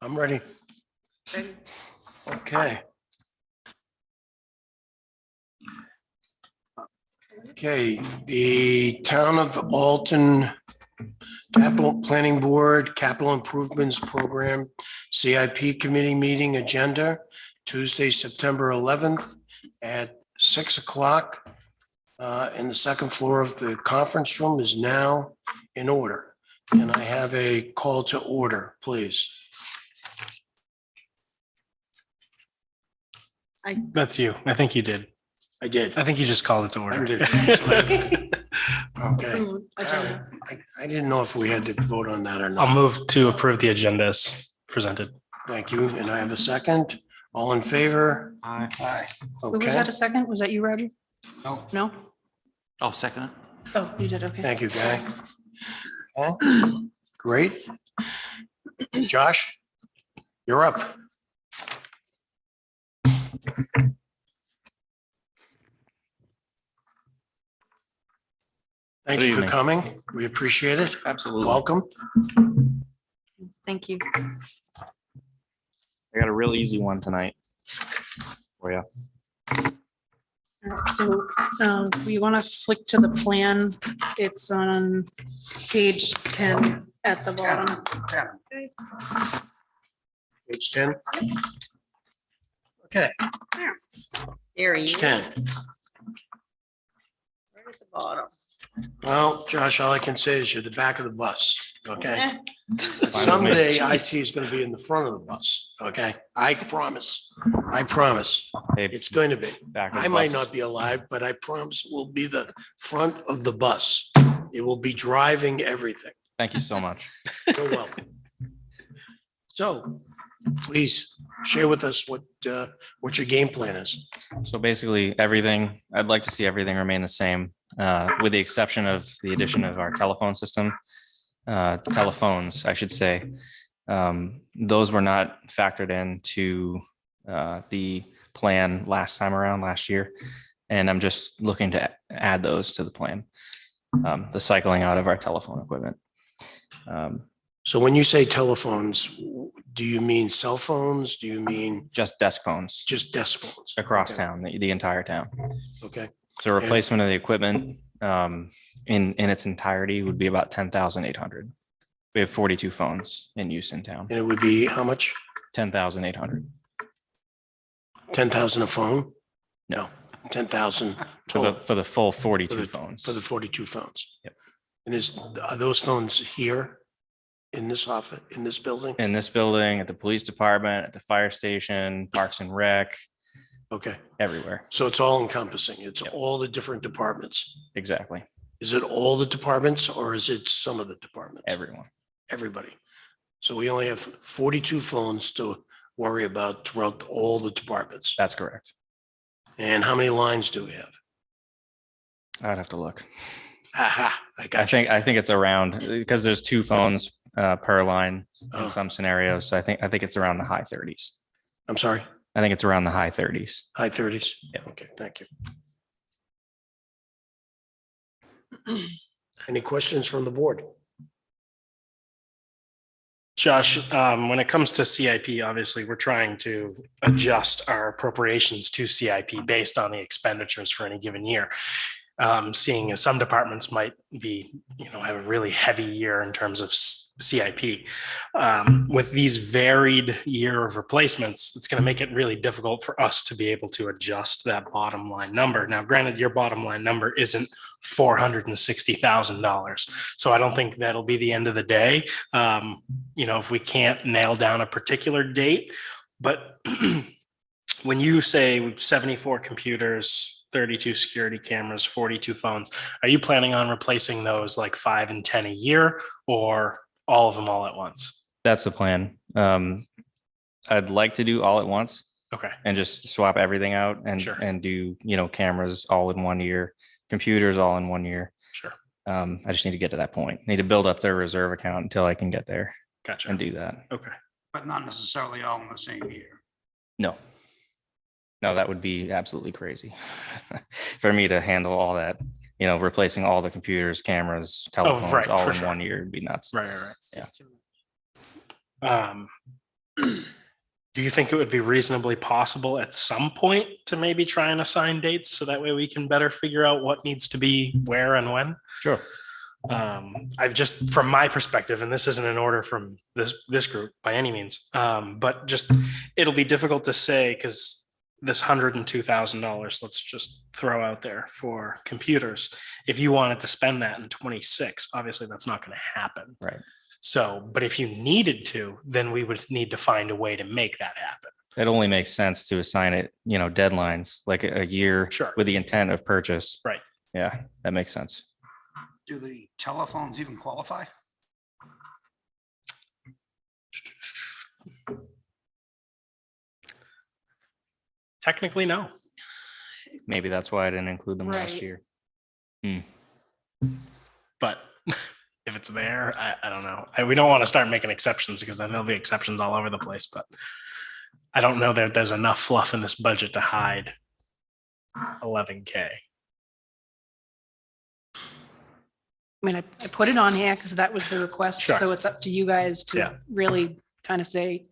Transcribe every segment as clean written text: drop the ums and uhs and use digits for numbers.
I'm ready. Okay. Okay, the Town of Alton Capital Planning Board Capital Improvements Program CIP Committee Meeting Agenda, Tuesday, September 11th at 6 o'clock in the second floor of the conference room is now in order. Can I have a call to order, please? That's you. I think you did. I did. I think you just called it to I order. did. Okay. I didn't know if we had to vote on that or I'll not. move to approve the agenda as presented. Thank you. And I have a second. All in favor? Aye. Aye. Who was Okay. that a second? Was that you, Roger? No. No? I'll second it. Oh, you did, okay. Thank you, Guy. Okay, great. Josh, you're up. Thank Good you for evening. coming. We appreciate it. Absolutely. Welcome. Thank you. I got a real easy one tonight for you. All right, so we want to flick to the plan. It's on page 10 at the bottom. Page 10. Okay, There he page is. 10. Right at the bottom. Well, Josh, all I can say is you're the back of the bus, okay? Eh, Someday Jeez. IT is going to be in the front of the bus, okay? I promise. I promise. Hey, It's going to be. back of the I might bus. not be alive, but I promise it will be the front of the bus. It will be driving everything. Thank you so much. You're welcome. So please share with us what your game plan is. So basically, everything, I'd like to see everything remain the same, with the exception of the addition of our telephone system. Telephones, I should say. Those were not factored into the plan last time around, last year. And I'm just looking to add those to the plan. The cycling out of our telephone equipment. So when you say telephones, do you mean cell phones? Do you mean Just desk phones just desk phones? across Okay. town, the entire town. Okay, So replacement of the equipment in its entirety would be about 10,800. We have 42 phones in use in town. and it would be how much? 10,800 10,000 a phone? No. 10,000 for total the full 42 For the- phones. for the 42 phones? Yep. And are those phones here in this office, in this building? In this building, at the police department, at the fire station, Parks and Rec, Okay, everywhere. so it's all encompassing. It's Yep. all the different departments. Exactly. Is it all the departments or is it some of the departments? Everyone. Everybody. So we only have 42 phones to worry about throughout all the departments. That's correct. And how many lines do we have? I'd have to look. Ha ha, I got you. I think it's around, because there's 2 phones per line Oh, in some scenarios. So I think it's around the high 30s. I'm sorry, I think it's around the high 30s. high 30s? Yep. Okay, thank you. Any questions from the board? Josh, when it comes to CIP, obviously, we're trying to adjust our appropriations to CIP based on the expenditures for any given year. Seeing as some departments might be, have a really heavy year in terms of CIP. With these varied year of replacements, it's going to make it really difficult for us to be able to adjust that bottom line number. Now, granted, your bottom line number isn't $460,000. So I don't think that'll be the end of the day. If we can't nail down a particular date, but when you say 74 computers, 32 security cameras, 42 phones, are you planning on replacing those like 5 and 10 a year, or all of them all at once? That's the plan. I'd like to do all at once Okay, and just swap everything out Sure. and do, cameras all in 1 year, computers all in 1 year. sure. I just need to get to that point. Need to build up their reserve account until I can get there Gotcha. and do that. Okay. But not necessarily all in the same year. No. No, that would be absolutely crazy for me to handle all that, replacing all the computers, cameras, telephones, right, all for in sure. 1 year would be nuts. Right, right, Yeah. right. Do you think it would be reasonably possible at some point to maybe try and assign dates so that way we can better figure out what needs to be where and when? Sure. I've just, from my perspective, and this isn't an order from this group by any means, but just, it'll be difficult to say because this $102,000, let's just throw out there for computers. If you wanted to spend that in 26, obviously that's not going to happen. Right. So, but if you needed to, then we would need to find a way to make that happen. It only makes sense to assign it, deadlines, like a year Sure. with the intent of purchase. Right. Yeah, that makes sense. Do the telephones even qualify? Technically, no. Maybe that's why I didn't include them last Right. year. But if it's there, I don't know. We don't want to start making exceptions because then there'll be exceptions all over the place. But I don't know that there's enough fluff in this budget to hide 11K. I mean, I put it on here because that was the request, Sure. so it's up to you guys Yeah. to really kind of say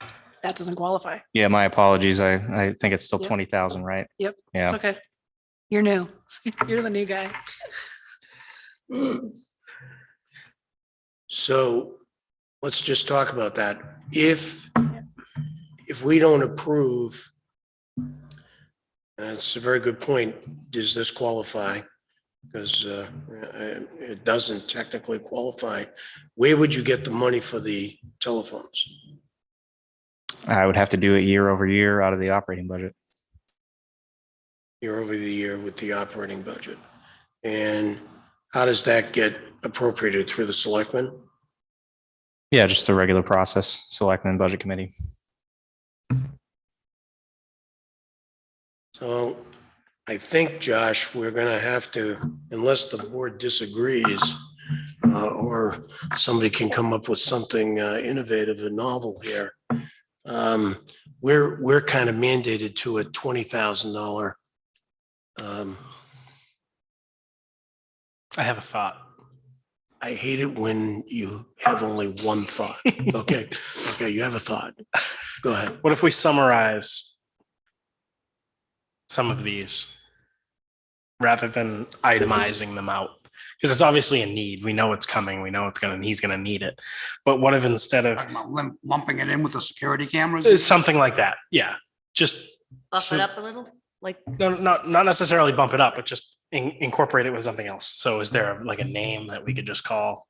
that doesn't qualify. Yeah, my apologies. I think it's still Yep. 20,000, right? Yep. Yeah. It's okay. You're new. You're the new guy. So let's just talk about that. If we don't approve, and it's a very good point, does this qualify? Because it doesn't technically qualify. Where would you get the money for the telephones? I would have to do it year over year out of the operating budget. Year over the year with the operating budget. And how does that get appropriated through the selectmen? Yeah, just the regular process, selectmen budget committee. So I think, Josh, we're going to have to, unless the board disagrees, or somebody can come up with something innovative and novel here. We're kind of mandated to a $20,000. I have a thought. I hate it when you have only one thought. Okay, you have a thought. Go ahead. What if we summarize some of these rather than itemizing them out? Because it's obviously a need. We know it's coming. We know he's gonna need it. But what if instead of Talking about lumping it in with the security cameras? something like that? Yeah, just Buff So- it up a little, like, no, not necessarily bump it up, but just incorporate it with something else. So is there like a name that we could just call?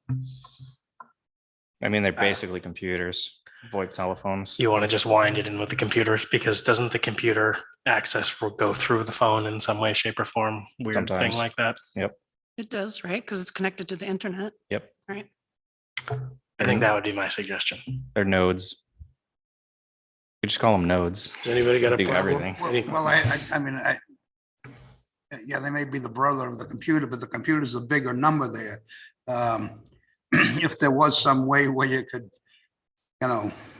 I mean, they're basically computers, VoIP telephones. You want to just wind it in with the computers because doesn't the computer access go through the phone in some way, shape or form? Weird thing Sometimes. like that. It does, right? Because it's connected to the internet. Yep. Right. I think that would be my suggestion. They're nodes. You just call them nodes. Does anybody got a Do problem? everything. Any- Well, I mean, yeah, they may be the brother of the computer, but the computer's a bigger number there. If there was some way where you could,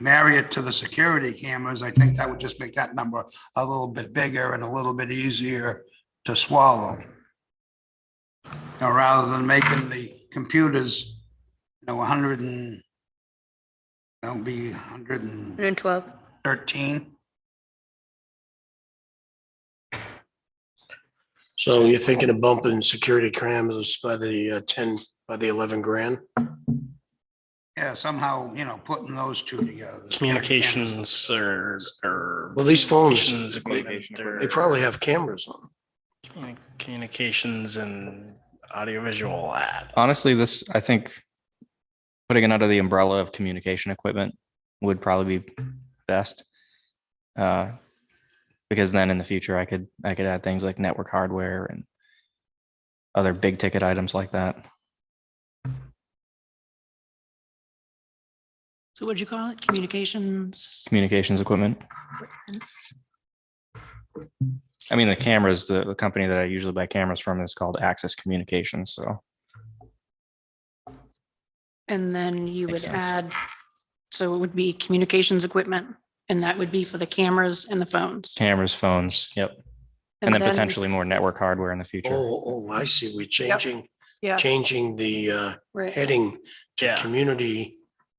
marry it to the security cameras, I think that would just make that number a little bit bigger and a little bit easier to swallow. Rather than making the computers, 100 and, that'll be 113. 112. So you're thinking of bumping security cameras by the 11 grand? Yeah, somehow, putting those two together. the security cameras. Communications or Well, these phones, communications equipment or they probably have cameras on them. communications and audiovisual ad. Honestly, I think putting it under the umbrella of communication equipment would probably be best. Because then in the future, I could add things like network hardware and other big ticket items like that. So what'd you call it? Communications? Communications equipment. I mean, the cameras, the company that I usually buy cameras from is called Access Communications. So And then you would Makes sense. add, so it would be communications equipment, and that would be for the cameras and the phones. cameras, phones, yep. And then potentially more network hardware in the future. Oh, I see. We're changing Yeah, the right. heading to Yeah. community.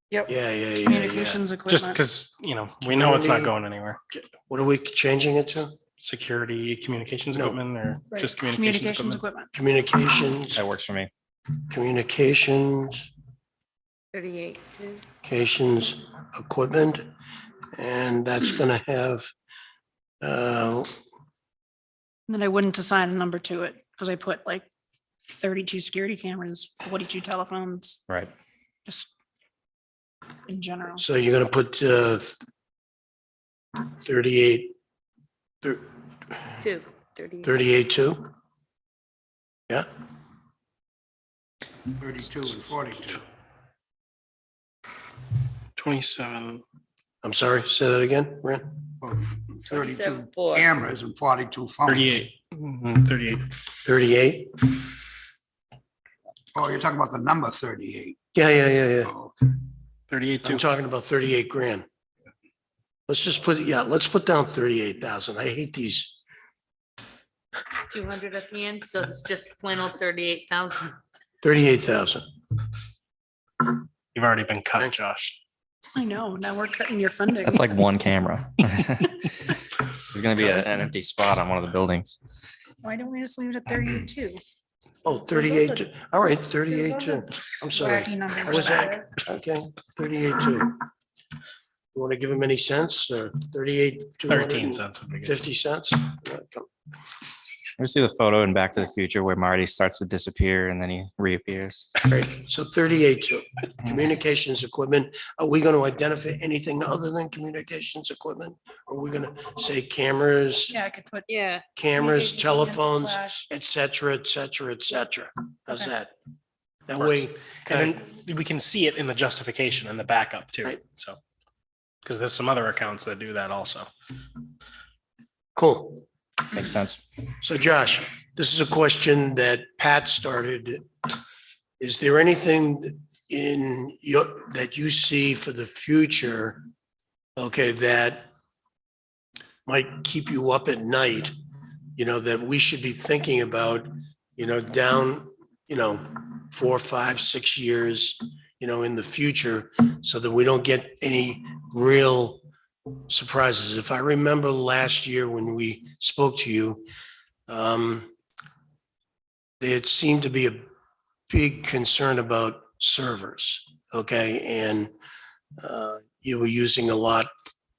Yep. Yeah. Communications Just equipment. because, we know it's not Community- going anywhere. What are we changing it to? Security, communications No. equipment, or Right. just communications equipment? equipment. Communications, That works for me. communications, 38 too. communications equipment. And that's gonna have, And then I wouldn't assign a number to it because I put like 32 security cameras, 42 telephones, Right. just in general. so you're gonna put 38, 38 too? Yeah, 32 and 42. 27. I'm sorry, say that again, Brent? Well, 32 37.4. cameras and 42 phones. 38. 38. 38? Oh, you're talking about the number 38. Yeah. Oh, okay. 38 I'm too. talking about 38 grand. Let's just put, let's put down 38,000. I hate these. 200 at the end, so it's just plain old 38,000. 38,000. You've already been cut, Josh. I know, now we're cutting your funding. That's like one camera. There's going to be an empty spot on one of the buildings. Why don't we just leave it at 32? Oh, 38, too. All right, 38 too. I'm sorry. Wacky numbers. I was at, okay, 38 too. You want to give him any cents or 38? 13 cents would be good. 50 cents? You see the photo in Back to the Future where Marty starts to disappear and then he reappears. Great. So 38 too. Communications equipment. Are we going to identify anything other than communications equipment? Or are we going to say cameras, Yeah, I could put. Yeah, cameras, communication equipment telephones, slash- et cetera, et cetera, et cetera? How's Okay. that? That Works. way, And then we can see it in the justification and the backup too. Right. So, because there's some other accounts that do that also. cool. Makes sense. So Josh, this is a question that Pat started. Is there anything in that you see for the future, okay, that might keep you up at night, that we should be thinking about, down, 4, 5, 6 years, in the future, so that we don't get any real surprises. If I remember last year when we spoke to you, there seemed to be a big concern about servers, okay? And you were using a lot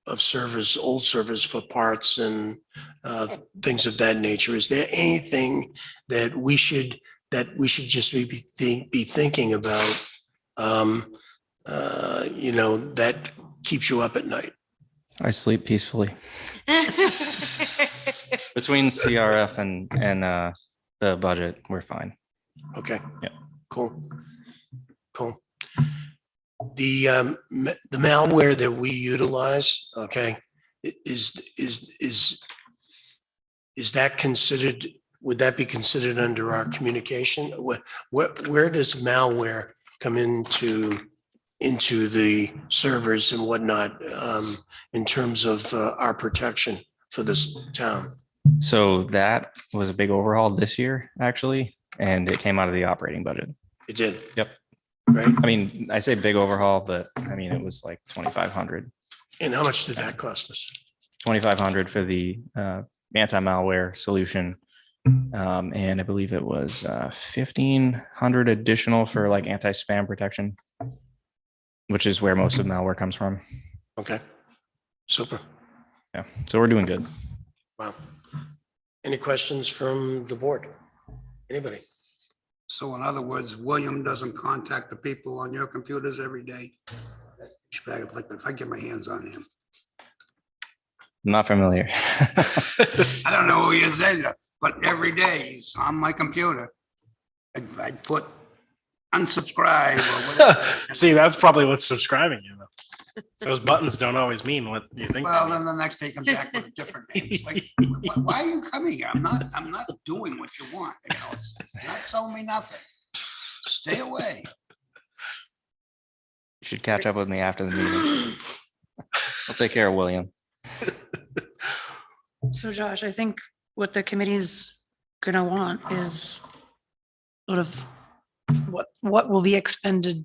of servers, old servers for parts and things of that nature. Is there anything that we should just be thinking about, that keeps you up at night? I sleep peacefully. Between CRF and the budget, we're fine. Okay. Yeah. Cool. The malware that we utilize, okay, is that considered, would that be considered under our communication? Where does malware come into the servers and whatnot, in terms of our protection for this town? So that was a big overhaul this year, actually, and it came out of the operating budget. It did. Yep. Right. I mean, I say big overhaul, but I mean, it was like 2,500. And how much did that cost us? 2,500 for the anti-malware solution. And I believe it was 1,500 additional for like anti-spam protection, which is where most of malware comes from. Okay. Super. Yeah. So we're doing good. Wow. Any questions from the board? Anybody? So in other words, William doesn't contact the people on your computers every day? Like if I get my hands on him. I'm not familiar. I don't know who he is either, but every day he's on my computer. I'd put unsubscribe or whatever. See, that's probably what's subscribing you. Those buttons don't always mean what you think. they Well, mean. then the next day he comes back with a different name. It's like, why are you coming here? I'm not doing what you want. You know, you're not selling me nothing. Stay away. You should catch up with me after the meeting. I'll take care of William. So Josh, I think what the committee's gonna want is sort of what will be expended,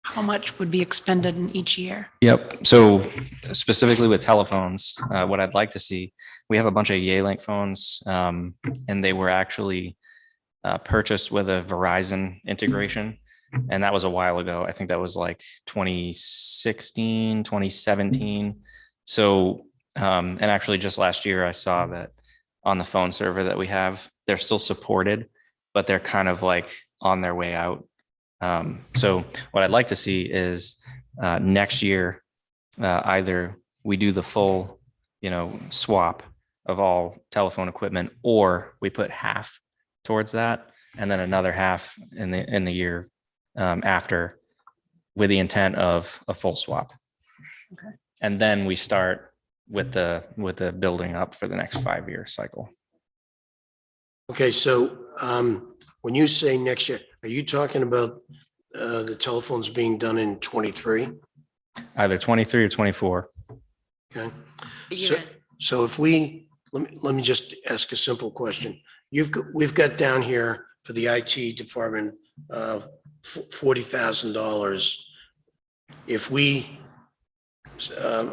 how much would be expended in each year? Yep. So specifically with telephones, what I'd like to see, we have a bunch of Yealink phones, and they were actually purchased with a Verizon integration. And that was a while ago. I think that was like 2016, 2017. So, and actually just last year, I saw that on the phone server that we have, they're still supported, but they're kind of like on their way out. So what I'd like to see is next year, either we do the full, swap of all telephone equipment, or we put half towards that, and then another half in the year after, with the intent of a full swap. Okay. And then we start with the building up for the next 5-year cycle. Okay, so when you say next year, are you talking about the telephones being done in 23? Either 23 or 24. Okay, You're- so if we, let me just ask a simple question. We've got down here for the IT department, $40,000. If we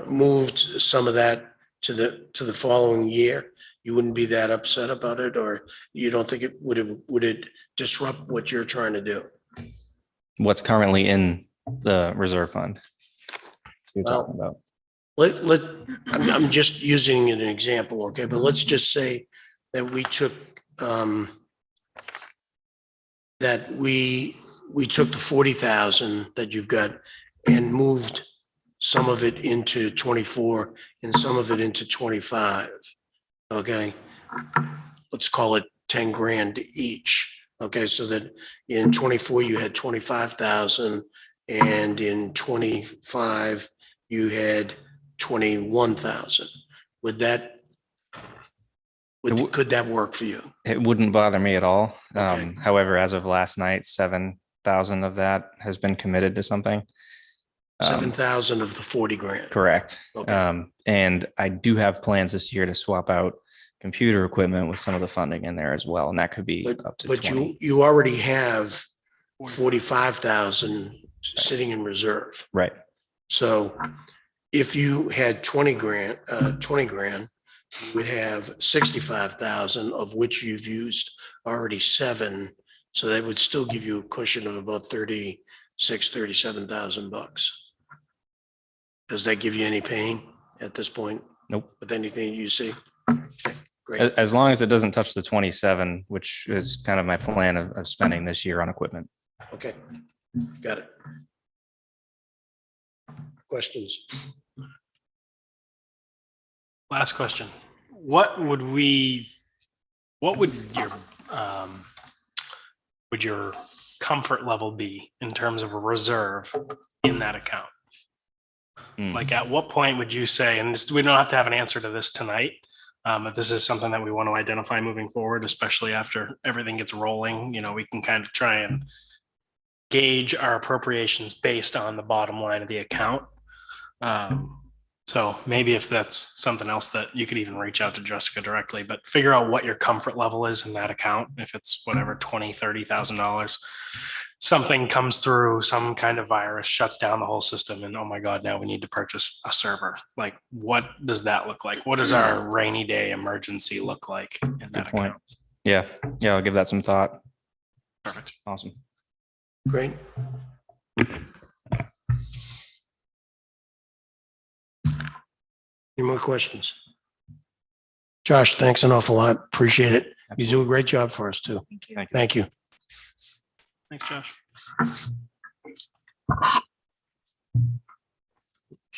moved some of that to the following year, you wouldn't be that upset about it, or you don't think would it disrupt what you're trying to do? What's currently in the reserve fund you're Well, talking about. I'm just using an example, okay, but let's just say that we took the 40,000 that you've got and moved some of it into 24 and some of it into 25. Okay, let's call it 10 grand each. Okay, so that in 24 you had 25,000, and in 25 you had 21,000. Could that work for you? It wouldn't bother me at all. Okay. However, as of last night, 7,000 of that has been committed to something. 7,000 of the 40 grand. Correct. Okay. And I do have plans this year to swap out computer equipment with some of the funding in there as well. And that could be up to But 20. you already have 45,000 sitting in reserve. Right. So if you had 20 grand, you would have 65,000, of which you've used already 7. So that would still give you a cushion of about 37,000 bucks. Does that give you any pain at this point Nope. with anything you see? Okay, great. As long as it doesn't touch the 27, which is kind of my plan of spending this year on equipment. Okay, got it. Questions? Last question. What would your comfort level be in terms of a reserve in that account? Like at what point would you say, and this, we don't have to have an answer to this tonight, but this is something that we want to identify moving forward, especially after everything gets rolling, we can kind of try and gauge our appropriations based on the bottom line of the account. So maybe if that's something else that you could even reach out to Jessica directly, but figure out what your comfort level is in that account. If it's whatever, $20,000, $30,000, something comes through, some kind of virus shuts down the whole system, and oh my God, now we need to purchase a server. Like, what does that look like? What does our rainy day emergency look like in that Good point. account? Yeah. I'll give that some thought. Perfect. Awesome. Great. Any more questions? Josh, thanks an awful lot. Appreciate it. You do a great job for us too. Thank you. Thank you. Thanks, Josh.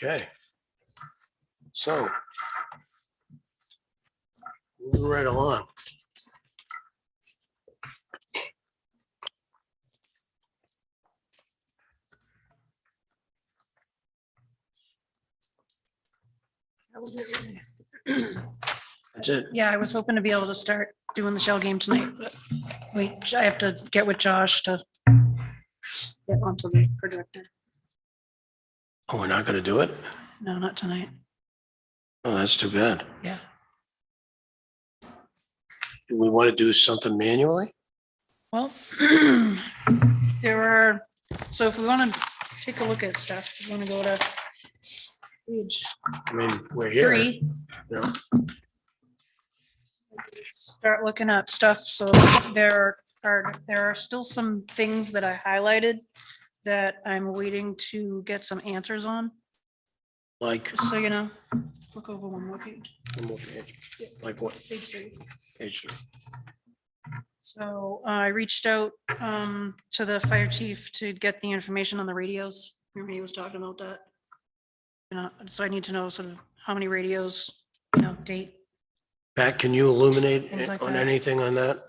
Okay. So moving right along. That was it, really. That's it. Yeah, I was hoping to be able to start doing the shell game tonight, but wait, I have to get with Josh to get onto the projector. Oh, we're not gonna do it? No, not tonight. Oh, that's too bad. Yeah. Do we want to do something manually? Well, there are, so if we want to take a look at stuff, we want to go to page I mean, we're here. 3. You know? Start looking at stuff. So there are still some things that I highlighted that I'm waiting to get some answers on. Like, Just so you know, look over one more page. one more page. Like what? Page 3. Page 3. So I reached out to the fire chief to get the information on the radios. Remember he was talking about that? You know, so I need to know sort of how many radios, date. Pat, can you illuminate Things like on that. anything on that?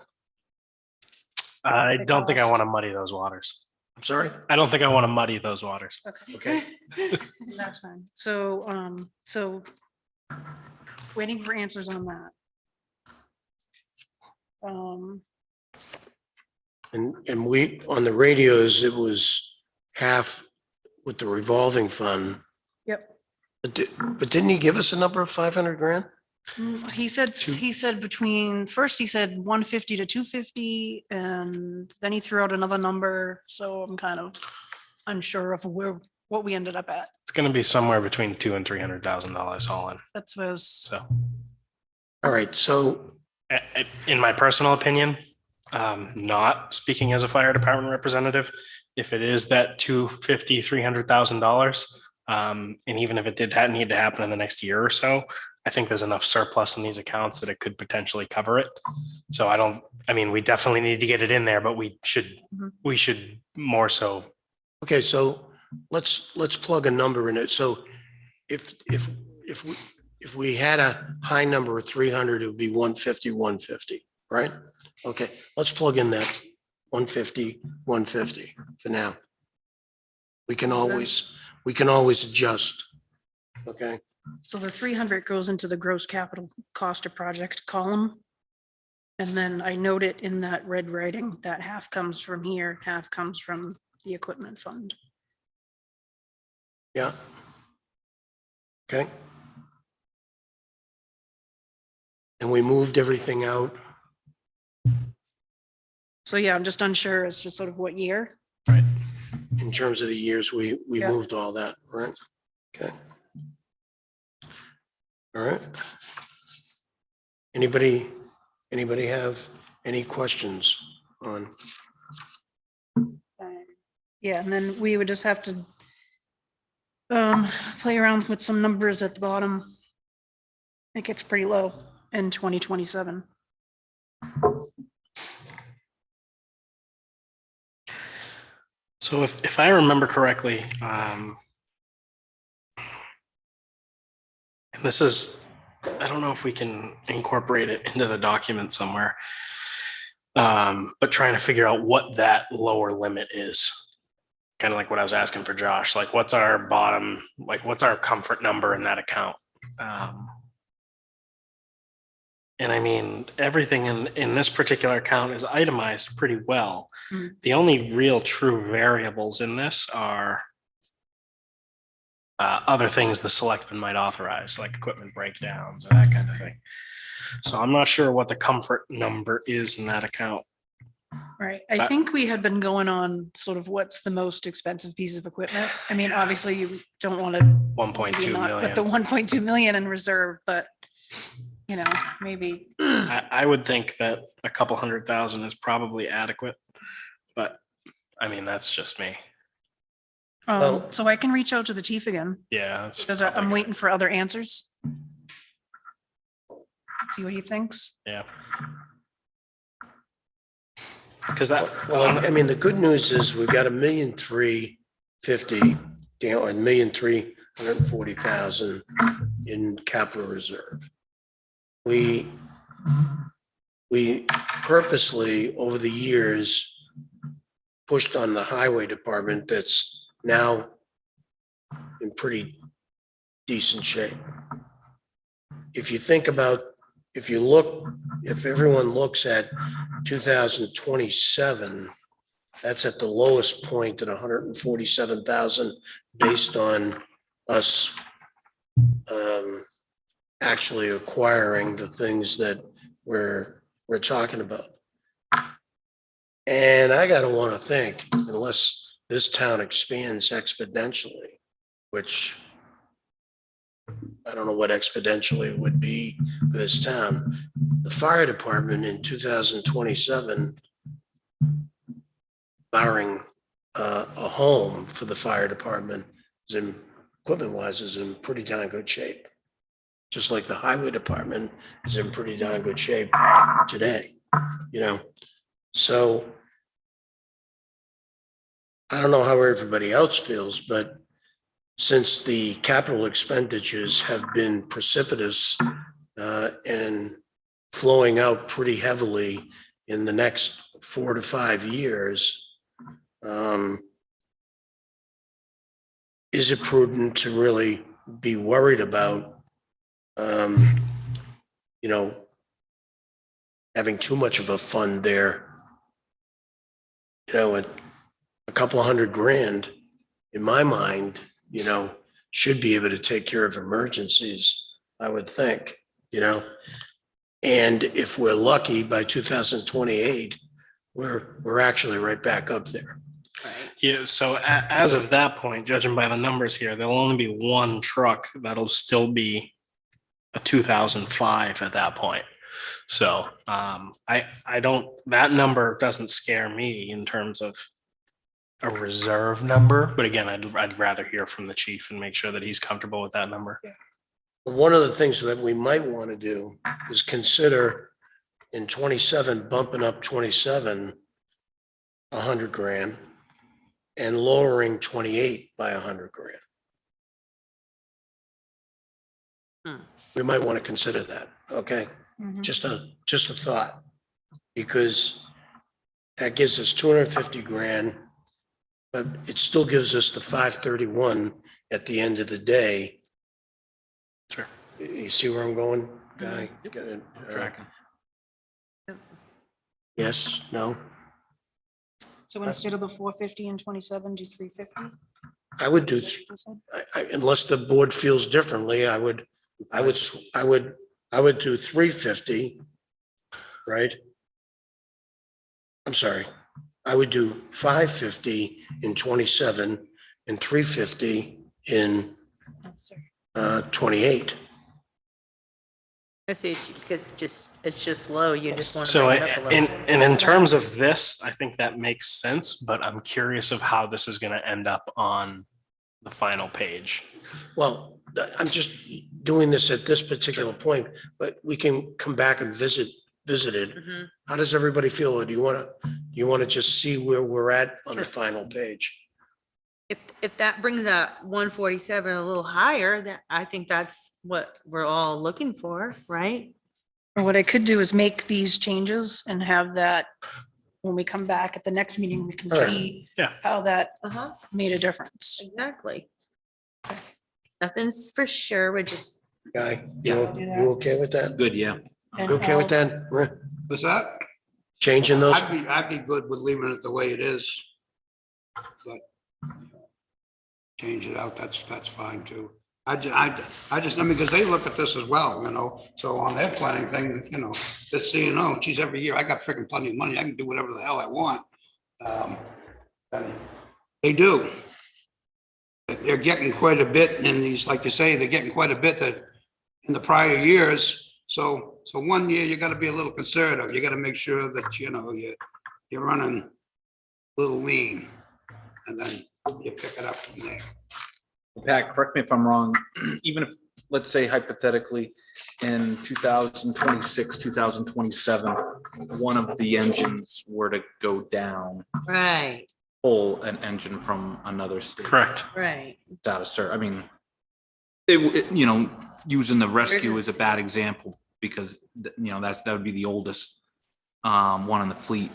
I They don't think I cost. want to muddy those waters. I'm sorry? I don't think I want to muddy those waters. Okay, Okay. that's fine. So waiting for answers on that. And we, on the radios, it was half with the revolving fund. Yep. But didn't he give us a number of 500 grand? He said between, first he said 150 to 250, and then he threw out another number. So I'm kind of unsure of what we ended up at. It's going to be somewhere between $200,000 and $300,000 all in. That's what I was, So All right, so in my personal opinion, not speaking as a fire department representative, if it is that $250,000, $300,000, and even if it did need to happen in the next year or so, I think there's enough surplus in these accounts that it could potentially cover it. So we definitely need to get it in there, but we should more so. okay, so let's plug a number in it. So if we had a high number of 300, it would be 150, right? Okay, let's plug in that 150 for now. We can always adjust. Okay, so the 300 goes into the gross capital cost of project column. And then I note it in that red writing that half comes from here, half comes from the equipment fund. yeah. Okay. And we moved everything out. So yeah, I'm just unsure as to sort of what year. In terms of the years, we Yeah. moved all that, right? Okay. All right. Anybody have any questions on? Yeah, and then we would just have to play around with some numbers at the bottom. It gets pretty low in 2027. So if I remember correctly, and this is, I don't know if we can incorporate it into the document somewhere, but trying to figure out what that lower limit is. Kind of like what I was asking for Josh, like what's our bottom, like what's our comfort number in that account? And I mean, everything in this particular account is itemized pretty well. Mhm. The only real true variables in this are other things the selectmen might authorize, like equipment breakdowns or that kind of thing. So I'm not sure what the comfort number is in that account. Right, I think we had been going on sort of what's the most expensive piece of equipment. I mean, obviously you don't want to 1.2 put the million. 1.2 million in reserve, but maybe. I would think that a couple 100,000 is probably adequate, but I mean, that's just me. Well- So I can reach out to the chief again, Yeah, that's because I'm probably- waiting for other answers. See what he thinks. Yeah. Because that, Well, I mean, the good news is we've got $1,350,000, $1,340,000 in capital reserve. We purposely, over the years, pushed on the highway department that's now in pretty decent shape. if you think about, if everyone looks at 2027, that's at the lowest point at 147,000 based on us actually acquiring the things that we're talking about. And I gotta want to think, unless this town expands exponentially, which I don't know what exponentially would be for this town. The fire department in 2027, barring a home for the fire department, is in, equipment-wise, is in pretty darn good shape. Just like the highway department is in pretty darn good shape today, you know? So I don't know how everybody else feels, but since the capital expenditures have been precipitous and flowing out pretty heavily in the next 4 to 5 years, is it prudent to really be worried about, you know, having too much of a fund there? You know, a couple of $100,000, in my mind, you know, should be able to take care of emergencies, I would think, you know? And if we're lucky, by 2028, we're actually right back up there. Yeah, so as of that point, judging by the numbers here, there'll only be one truck that'll still be a 2005 at that point. So I don't, that number doesn't scare me in terms of a reserve number, but again, I'd rather hear from the chief and make sure that he's comfortable with that number. One of the things that we might want to do is consider in 27, bumping up 27, $100,000, and lowering 28 by $100,000. We might want to consider that, okay? Mhm. Just a thought, because that gives us 250,000, but it still gives us the 531 at the end of the day. Sure. You see where I'm going, Guy? Tracking. Yes, no? So instead of the 450 and 27, do 350? I would do, unless the board feels differently, I would do 350, right? I'm sorry. I would do 550 in 27 and 350 in 28. I see, because it's just low. You just want to So bring it up a little. and in terms of this, I think that makes sense, but I'm curious of how this is going to end up on the final page. Well, I'm just doing this at this particular point, but we can come back and visit it. Mhm. How does everybody feel? Or do you want to just see where we're at on the final page? If that brings that 147 a little higher, that I think that's what we're all looking for, right? Or what I could do is make these changes and have that, when we come back at the next meeting, we can All right. see Yeah. how that Uh-huh, made a difference. exactly. Nothing's for sure. We're just, Guy, Yeah. you okay with that? Good, yeah. And You okay with Al, that? Rick? What's that? Changing those? I'd be good with leaving it the way it is. But change it out, that's fine too. I just, because they look at this as well, you know, so on their planning thing, you know, just so you know, geez, every year I got freaking plenty of money, I can do whatever the hell I want. And they do. They're getting quite a bit in these, like you say, they're getting quite a bit that in the prior years. So one year you gotta be a little conservative. You gotta make sure that, you know, you're running a little lean, and then you pick it up from there. Pat, correct me if I'm wrong, even if, let's say hypothetically, in 2026, 2027, one of the engines were to go down, right, pull an engine from another state. Correct. right. Without a cert, I mean, you know, using the rescue is a bad example because, you know, that would be the oldest one in the fleet.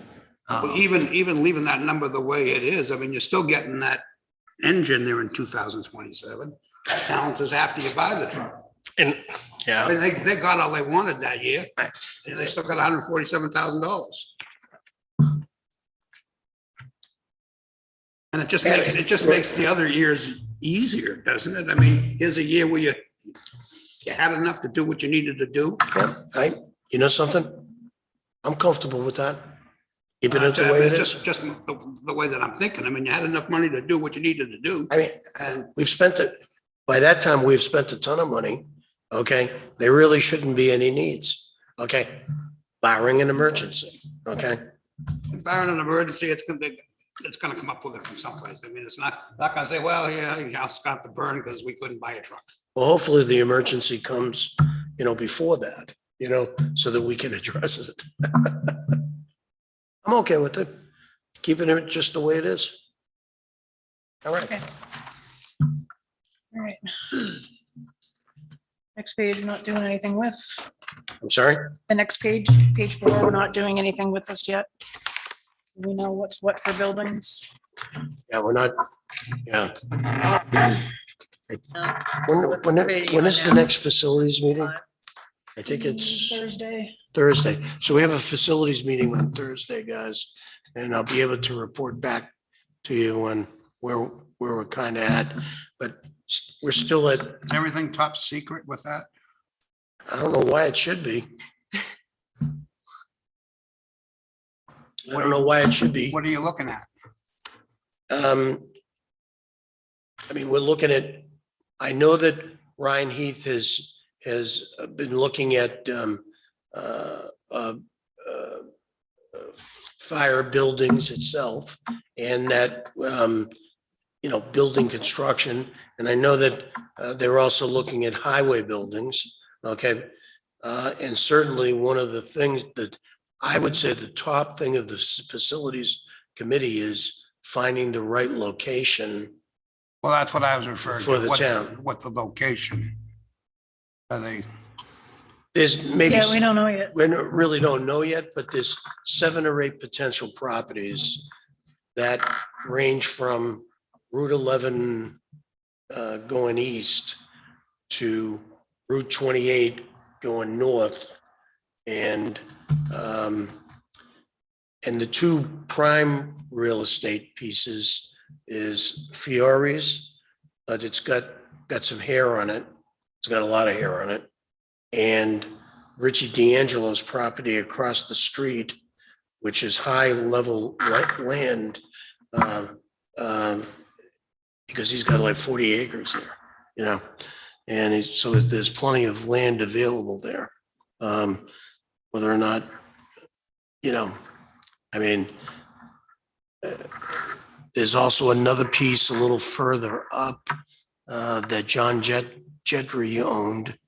Well, even leaving that number the way it is, I mean, you're still getting that engine there in 2027. That counts as after you buy the truck. And I Yeah. mean, they got all they wanted that year, and they still got $147,000. And it just makes the other years easier, doesn't it? I mean, here's a year where you had enough to do what you needed to do. Yeah, you know something? I'm comfortable with that. Keep it the I way mean, it it's is. just the way that I'm thinking. I mean, you had enough money to do what you needed to do. I mean, And we've spent it, by that time, we've spent a ton of money, okay? There really shouldn't be any needs, okay? Barring an emergency, okay? barring an emergency, it's gonna come up with it from someplace. I mean, it's not gonna say, well, yeah, your house got the burn because we couldn't buy a truck. Well, hopefully the emergency comes, before that, so that we can address it. I'm okay with it, keeping it just the way it is. All right. Okay. All right. Next page, we're not doing anything with. I'm sorry? The next page, page 4, we're not doing anything with this yet. We know what's what for buildings. Yeah, we're not, yeah. What When page are you is on the now? next facilities meeting? I think it's Thursday. Thursday. So we have a facilities meeting on Thursday, guys. And I'll be able to report back to you on where we're kind of at. But we're still at, Is everything top secret with that? I don't know why it should be. I don't know why it should be. What are you looking at? I mean, we're looking at, I know that Ryan Heath has been looking at fire buildings itself and that, building construction. And I know that they're also looking at highway buildings, okay? And certainly one of the things that I would say the top thing of the facilities committee is finding the right location. Well, that's what I was referring to. For the What's town. What the location? Are they, There's maybe, Yeah, we don't know yet. really don't know yet, but there's 7 or 8 potential properties that range from Route 11 going east to Route 28 going north. And the 2 prime real estate pieces is Fiore's, but it's got some hair on it. It's got a lot of hair on it. And Richie D'Angelo's property across the street, which is high level land, because he's got like 40 acres there, and so there's plenty of land available there. Whether or not, I mean, there's also another piece a little further up that John Jedry owned,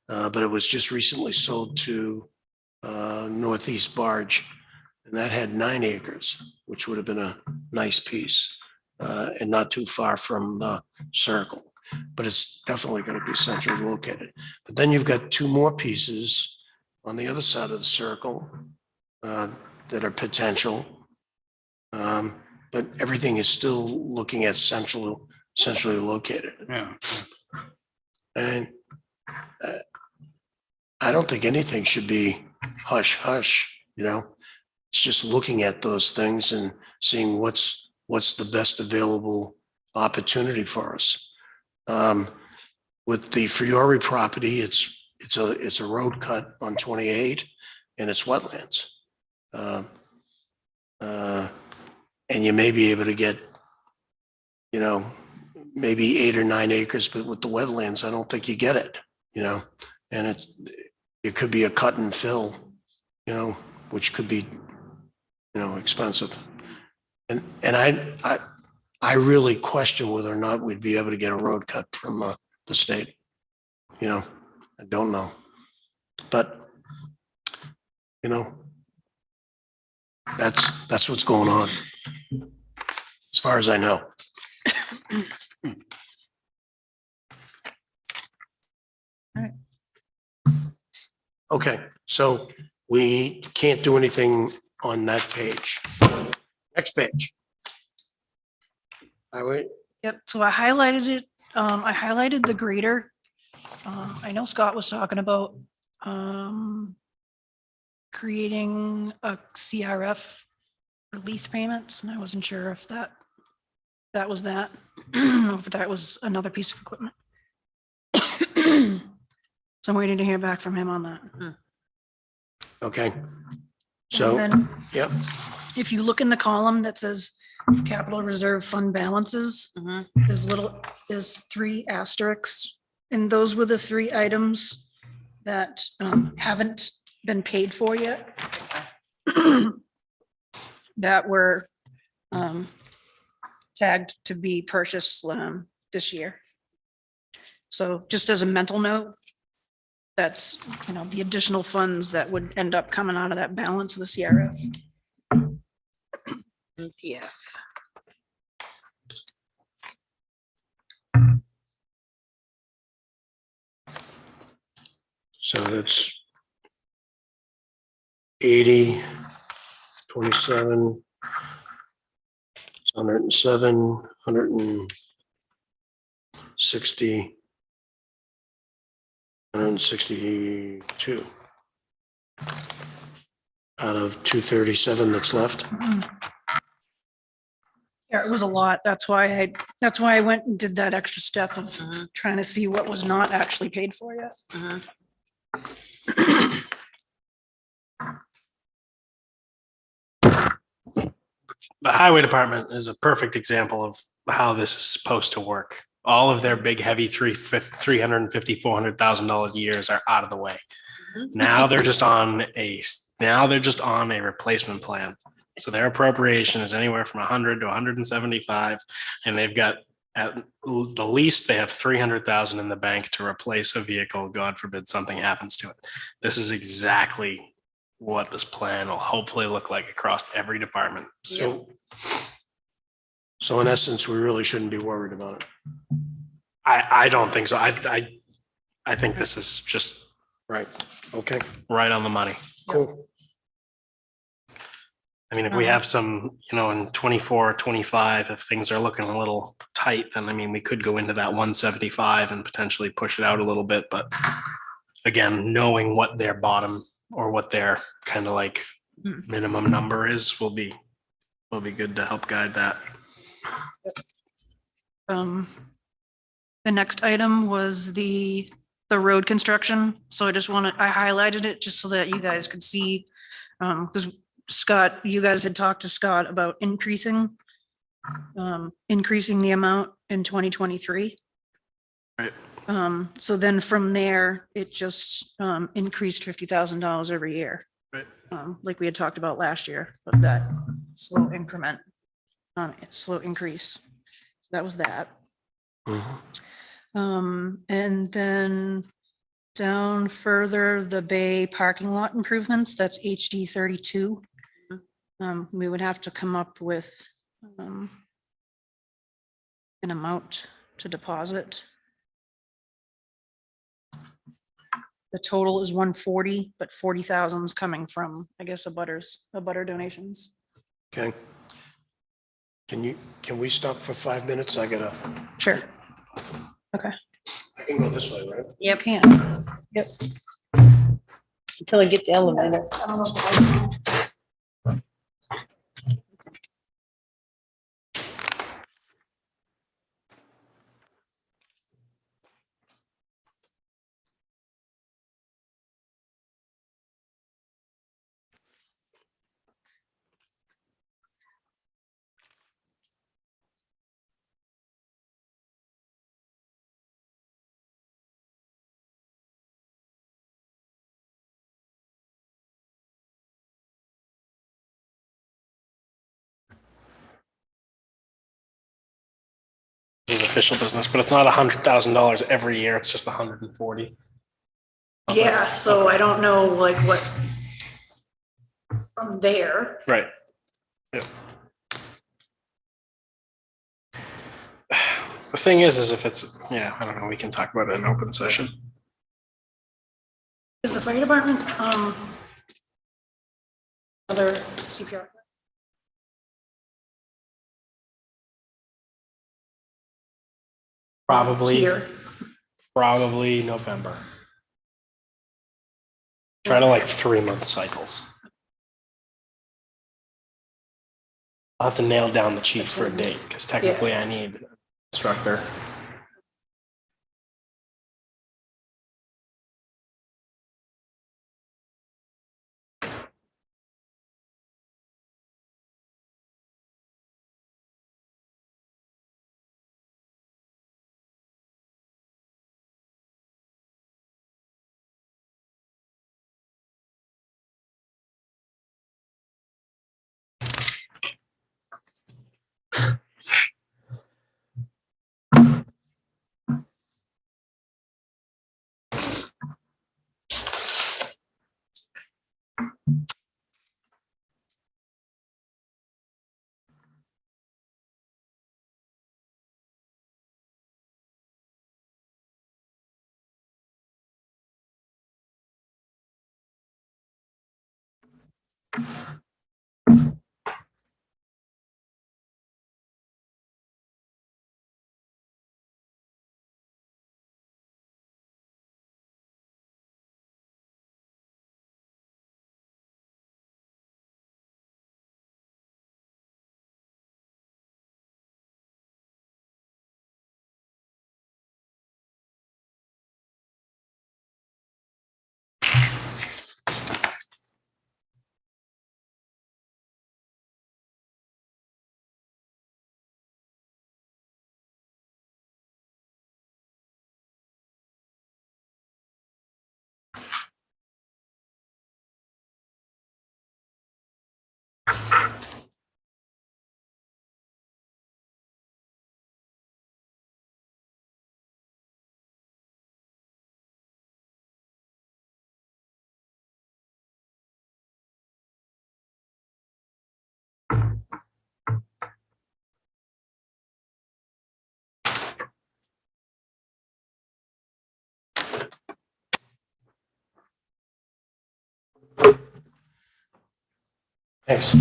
but it was just recently sold to Northeast Barge, and that had 9 acres, which would have been a nice piece, and not too far from the circle. But it's definitely going to be centrally located. But then you've got 2 more pieces on the other side of the circle that are potential. But everything is still looking at centrally located. yeah. And I don't think anything should be hush hush, It's just looking at those things and seeing what's the best available opportunity for us. With the Fiore property, it's a road cut on 28 and it's wetlands. And you may be able to get, maybe 8 or 9 acres, but with the wetlands, I don't think you get it, and it could be a cut and fill, which could be, expensive. And I really question whether or not we'd be able to get a road cut from the state. I don't know, but that's what's going on, as far as I know. Okay, so we can't do anything on that page. Next page. All right, Yep, so I highlighted it. I highlighted the grader I know Scott was talking about creating a CRF release payments, and I wasn't sure if that was that, or if that was another piece of equipment. So I'm waiting to hear back from him on that. Okay. And So, then yep, if you look in the column that says capital reserve fund balances, Mhm. there's 3 asterisks. And those were the 3 items that haven't been paid for yet. That were tagged to be purchased this year. So just as a mental note, that's, the additional funds that would end up coming out of that balance of the CRF. MPF. so that's 80, 27, 107, 160, 162 out of 237 that's left. Yeah, it was a lot. That's why I went and did that extra step of trying to see what was not actually paid for yet. The highway department is a perfect example of how this is supposed to work. All of their big, heavy $350,000, $400,000 years are out of the way. Now they're just on a replacement plan. So their appropriation is anywhere from 100 to 175, and they've got at the least they have 300,000 in the bank to replace a vehicle. God forbid something happens to it. This is exactly what this plan will hopefully look like across every department. So in essence, we really shouldn't be worried about it. I don't think so. I think this is just Right. Okay, right on the money. cool. I mean, if we have some, in 24, 25, if things are looking a little tight, then I mean, we could go into that 175 and potentially push it out a little bit. But again, knowing what their bottom or what their kind of like minimum number is will be good to help guide that. The next item was the road construction. So I highlighted it just so that you guys could see, because Scott, you guys had talked to Scott about increasing the amount in 2023. Right. So then from there, it just increased $50,000 every year. Right. Like we had talked about last year, but that slow increment, slow increase. That was that. Mhm. And then down further, the Bay parking lot improvements, that's HD 32. We would have to come up with an amount to deposit. The total is 140, but 40,000 is coming from, I guess, a butter donations. Okay. Can we stop for 5 minutes? I gotta, Sure. Okay. I can go this way, right? Yep, Can. Yep. until I get the elevator. This is official business, but it's not $100,000 every year. It's just 140. Yeah, so I don't know like what from there. Right. Yep. The thing is if it's, I don't know, we can talk about it in open session. Is the fire department, other CPR? Probably. Here. Probably November. Try to like 3-month cycles. I'll have to nail down the chief for a date because technically I need an instructor. Thanks.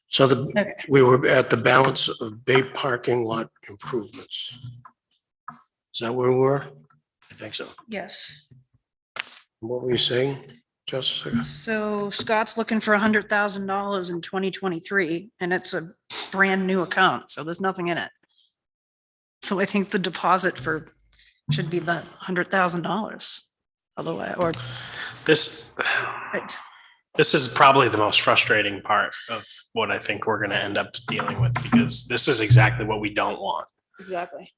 So Okay. we were at the balance of Bay parking lot improvements. Is that where we were? I think so. Yes. What were you saying, Jessica? So Scott's looking for $100,000 in 2023, and it's a brand new account, so there's nothing in it. So I think the deposit should be the $100,000. Otherwise, or, This, right. this is probably the most frustrating part of what I think we're going to end up dealing with because this is exactly what we don't want. Exactly.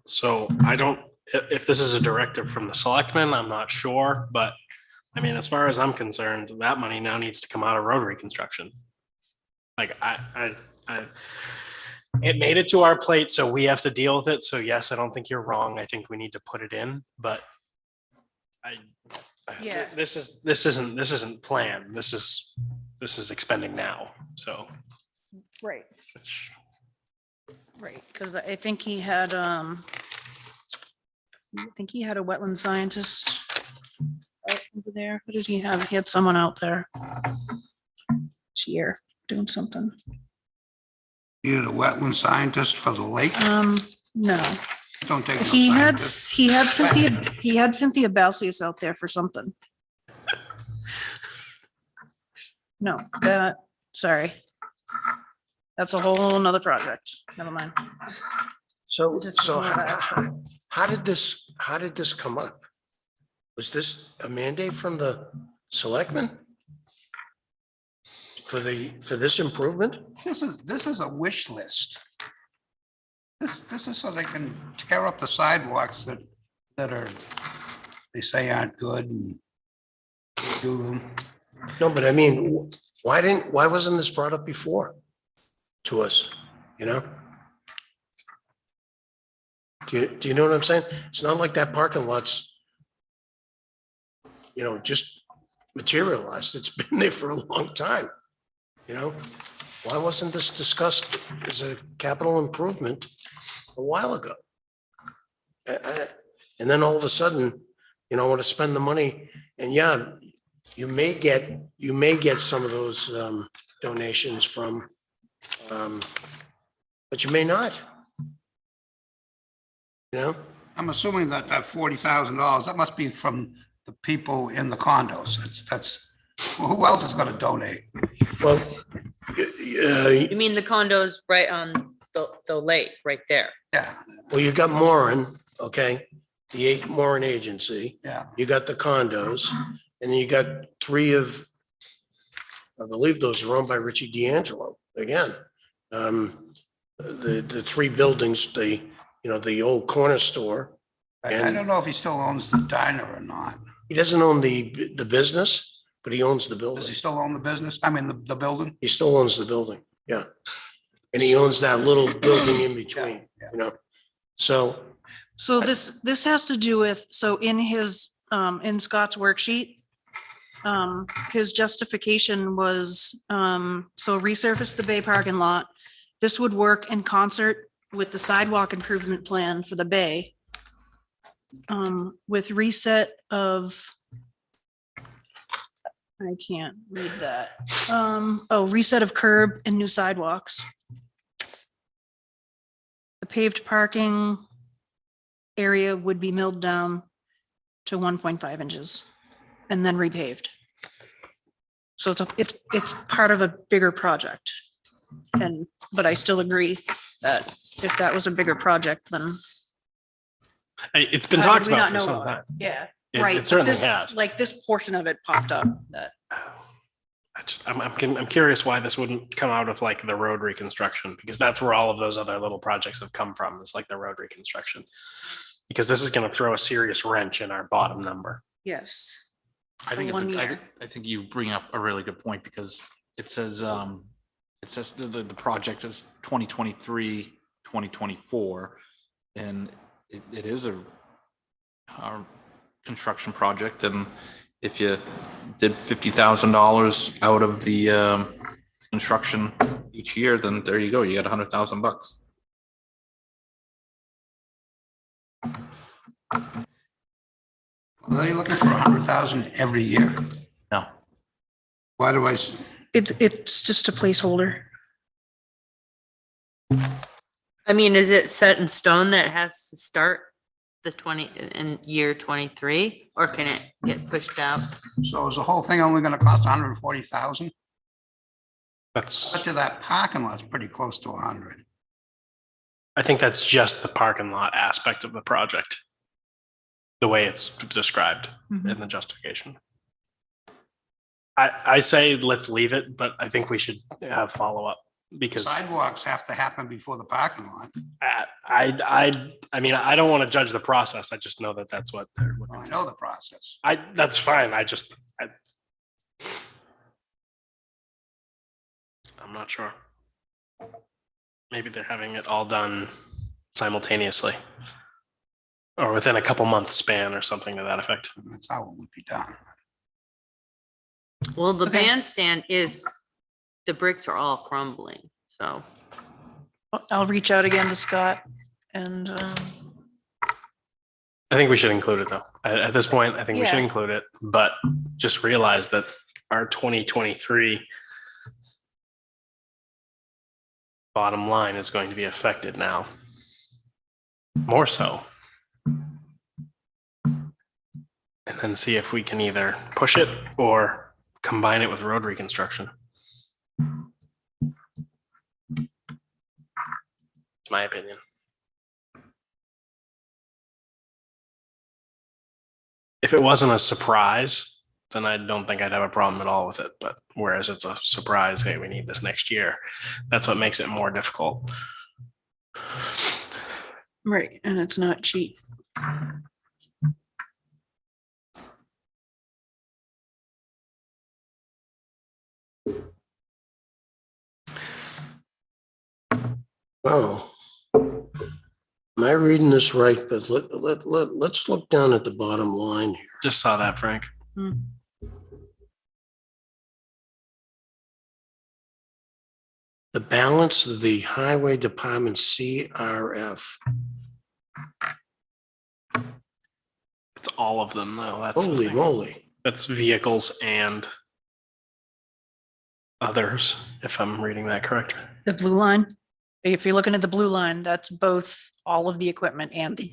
So I don't, if this is a directive from the selectmen, I'm not sure, but I mean, as far as I'm concerned, that money now needs to come out of road reconstruction. Like it made it to our plate, so we have to deal with it. So yes, I don't think you're wrong. I think we need to put it in, but Yeah. this isn't planned. This is expending now. So. Right. Right, because I think he had, a wetland scientist out over there. What did he have? He had someone out there this year doing something. You're the wetland scientist for the lake? No, Don't take no he had, scientist. he had Cynthia Balsius out there for something. No, sorry. That's a whole nother project. Never mind. So, Just so ignore that. how did this come up? Was this a mandate from the selectmen? For this improvement? This is a wish list. This is so they can tear up the sidewalks that are, they say aren't good and do them. No, but I mean, why wasn't this brought up before to us, you know? Do you know what I'm saying? It's not like that parking lot's, just materialized. It's been there for a long time, you know? Why wasn't this discussed as a capital improvement a while ago? And then all of a sudden, I want to spend the money and yeah, You may get some of those donations from, but you may not. You know, I'm assuming that that $40,000, that must be from the people in the condos. That's, who else is gonna donate? well, You mean the condos right on the lake, right there? Yeah, well, you got Moran, okay, the Moran Agency. yeah. You got the condos, and then you got three of, I believe those are owned by Richie D'Angelo, again. The three buildings, the old corner store. I don't know if he still owns the diner or not. He doesn't own the business, but he owns the Does building. he still own the business? I mean, the building? He still owns the building, yeah. And he owns that little building in between, you know, so, So this has to do with, so in his, in Scott's worksheet, his justification was, so resurface the Bay parking lot. This would work in concert with the sidewalk improvement plan for the Bay. With reset of, I can't read that. Reset of curb and new sidewalks. The paved parking area would be milled down to 1.5 inches and then repaved. So it's part of a bigger project. But I still agree that if that was a bigger project, then. It's been how talked did we about not for know some about time. it? Yeah, It- right. It but certainly this- has. Like this portion of it popped up that, I'm curious why this wouldn't come out of like the road reconstruction, because that's where all of those other little projects have come from, is like the road reconstruction. Because this is gonna throw a serious wrench in our bottom number. yes. I think For it's, 1 I year. think you bring up a really good point because it says the project is 2023, 2024. And it is a construction project. And if you did $50,000 out of the construction each year, then there you go, you got $100,000. Are they looking for 100,000 every year? No. Why do I, It's just a placeholder. I mean, is it set in stone that it has to start in year 23, or can it get pushed out? so is the whole thing only gonna cost 140,000? That's, Much of that parking lot's pretty close to 100. I think that's just the parking lot aspect of the project. The way it's described in the justification. I say let's leave it, but I think we should have follow-up because Sidewalks have to happen before the parking lot. I mean, I don't want to judge the process. I just know that that's what they're Well, I looking know the process. that's fine. I'm not sure. Maybe they're having it all done simultaneously or within a couple months span or something to that effect. That's how it would be done. Well, the Okay. bandstand the bricks are all crumbling, so. I'll reach out again to Scott and, I think we should include it though. At this point, I think we should Yeah. include it, but just realize that our 2023 bottom line is going to be affected now. More so. And then see if we can either push it or combine it with road reconstruction. My opinion. If it wasn't a surprise, then I don't think I'd have a problem at all with it. But whereas it's a surprise, hey, we need this next year. That's what makes it more difficult. right, and it's not cheap. oh. Am I reading this right? But let's look down at the bottom line here. Just saw that, Frank. Hmm. The balance of the highway department CRF. It's all of them though. That's the Holy thing. moly. That's vehicles and others, if I'm reading that correct. The blue line, if you're looking at the blue line, that's both all of the equipment and the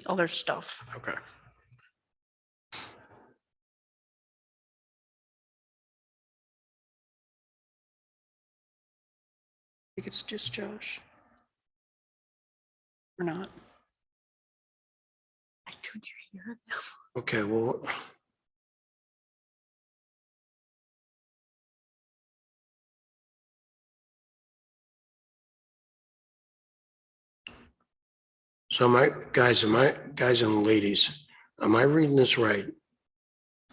other stuff. Okay. I think it's just Josh. Or not. I don't hear them. Okay, well. So guys and ladies, am I reading this right?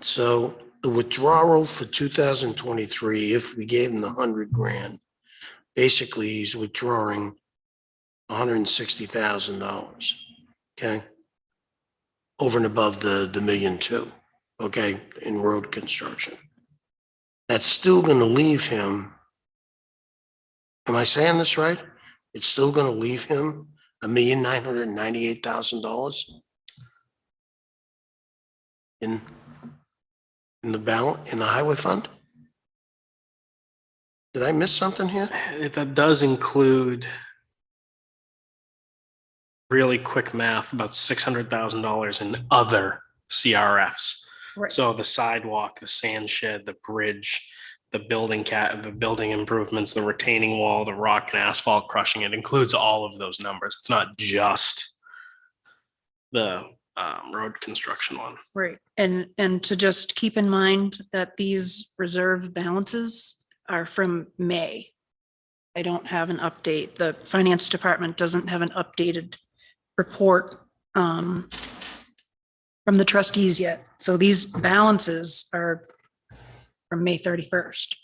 So the withdrawal for 2023, if we gave him the 100 grand, basically he's withdrawing $160,000, okay? Over and above the $1.2 million, okay, in road construction. That's still gonna leave him, am I saying this right? It's still gonna leave him $1,998,000 in the balance, in the highway fund? Did I miss something here? That does include, really quick math, about $600,000 in other CRFs. Right. So the sidewalk, the sand shed, the bridge, the building improvements, the retaining wall, the rock and asphalt crushing, it includes all of those numbers. It's not just the road construction one. Right. And to just keep in mind that these reserve balances are from May. I don't have an update. The finance department doesn't have an updated report from the trustees yet. So these balances are from May 31st.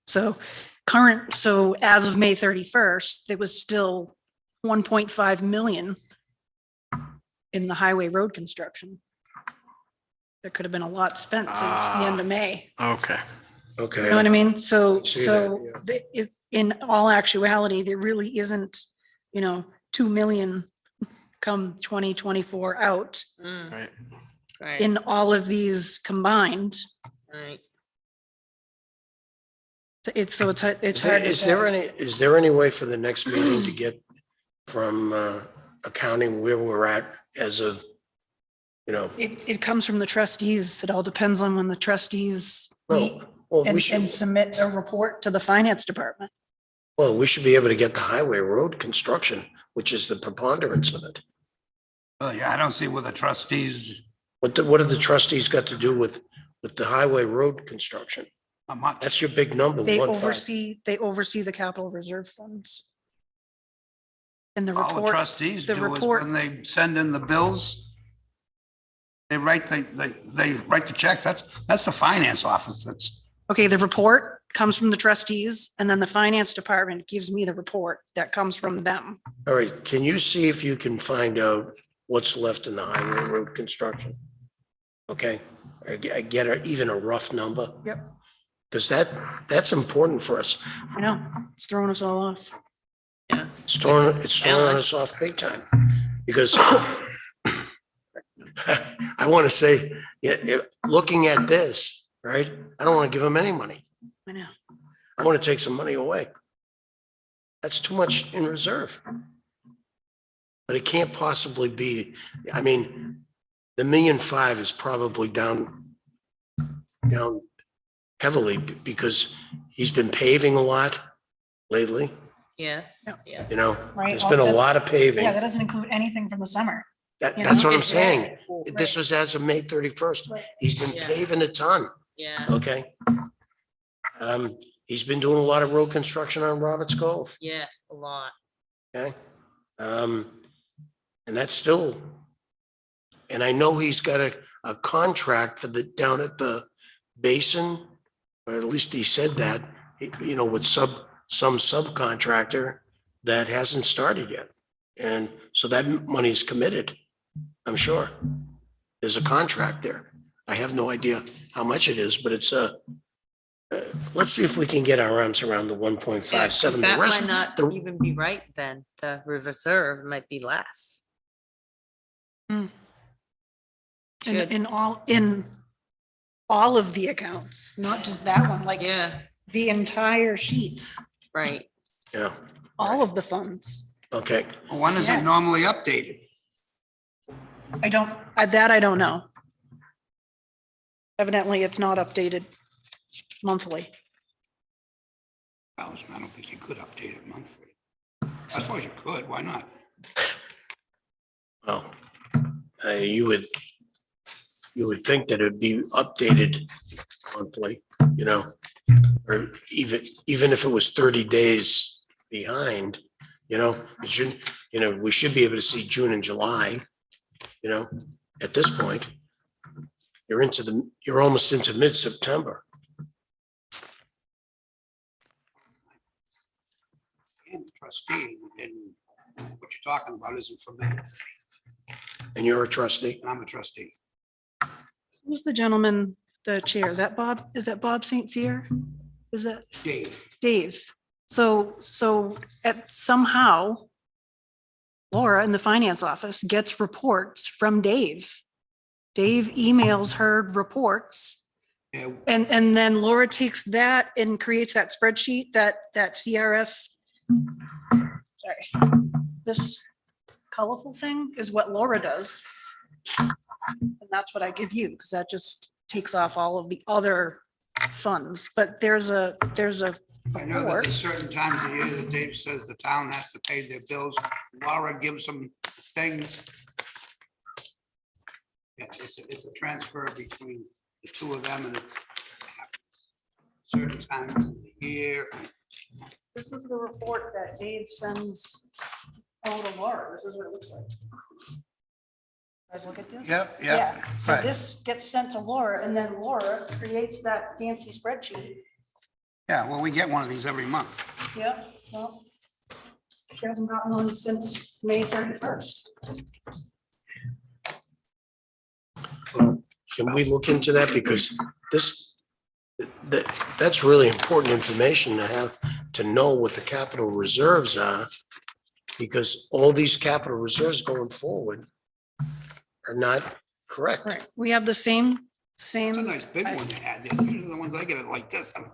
So as of May 31st, there was still 1.5 million in the highway road construction. There could have been a lot spent since the end of May. Okay. Okay. You know what I mean? So, see so that, in all actuality, there really isn't, 2 million come 2024 out Right. Right, in all of these combined. right. It's hard to Is say. there any way for the next meeting to get from accounting where we're at as of, It comes from the trustees. It all depends on when the trustees meet well, we and should, submit a report to the finance department. we should be able to get the highway road construction, which is the preponderance of it. Oh, yeah, I don't see where the trustees, What have the trustees got to do with the highway road construction? how much. That's your big number, They 1.5. oversee the capital reserve funds. And the All the report, trustees the do is report- when they send in the bills, they write the checks. That's the finance office. okay, the report comes from the trustees and then the finance department gives me the report that comes from them. All right, can you see if you can find out what's left in the highway road construction? Okay, I get even a rough number. Yep. Because that's important for us. I know, it's throwing us all off. It's throwing us off big time. Because I want to say, looking at this, right? I don't want to give them any money. I know. I want to take some money away. That's too much in reserve. But it can't possibly be, the $1.5 million is probably down heavily because he's been paving a lot lately, Yes, yes. Right, there's been a lot of paving. Yeah, that doesn't include anything from the summer. That's what I'm It's saying. cool. This was as of May 31st. Right. He's been Yeah. paving a ton, Yeah, okay? He's been doing a lot of road construction on Roberts Cove, yes, a lot. okay? And that's still, and I know he's got a contract for down at the basin, or at least he said that, with some subcontractor that hasn't started yet. And so that money is committed, I'm sure. There's a contract there. I have no idea how much it is, but it's let's see if we can get our arms around the Yeah, 'cause 1.57. The that rest, might not the- even be right then. The reserve might be less. Good. in all of the accounts, not just that one, like Yeah, the entire sheet, right. Yeah, all of the funds. okay. When is Yeah. it normally updated? I don't know. Evidently, it's not updated monthly. I don't think you could update it monthly. I suppose you could, why not? Well, you would think that it'd be updated monthly, you know, or even if it was 30 days behind, you know, it should, you know, we should be able to see June and July, you know, at this point. You're almost into mid-September. And trustee, and what you're talking about isn't for me, And you're a trustee? and I'm a trustee. Who's the gentleman, the chair? Is that Bob St. Cyr? Is that Dave, Dave? So at somehow Laura in the finance office gets reports from Dave. Dave emails her reports. yeah, And then Laura takes that and creates that spreadsheet, that CRF. Sorry, this colorful thing is what Laura does. And that's what I give you, because that just takes off all of the other funds, but there's a I know that there's certain times of year that Dave says the town has to pay their bills. Laura gives them things. Yeah, it's a transfer between the two of them, and it happens certain times of the year. This is the report that Dave sends out to Laura. This is what it looks like. Guys, look at this. Yep, yeah. So right. this gets sent to Laura, and then Laura creates that fancy spreadsheet. Yeah, well, we get one of these every month. Yep, well, she hasn't gotten one since May 31st. Can we look into that? Because that's really important information to have, to know what the capital reserves are. Because all these capital reserves going forward are not correct. Right, we have the same, It's a nice big I- one you had there. Usually the ones I get are like this. I'm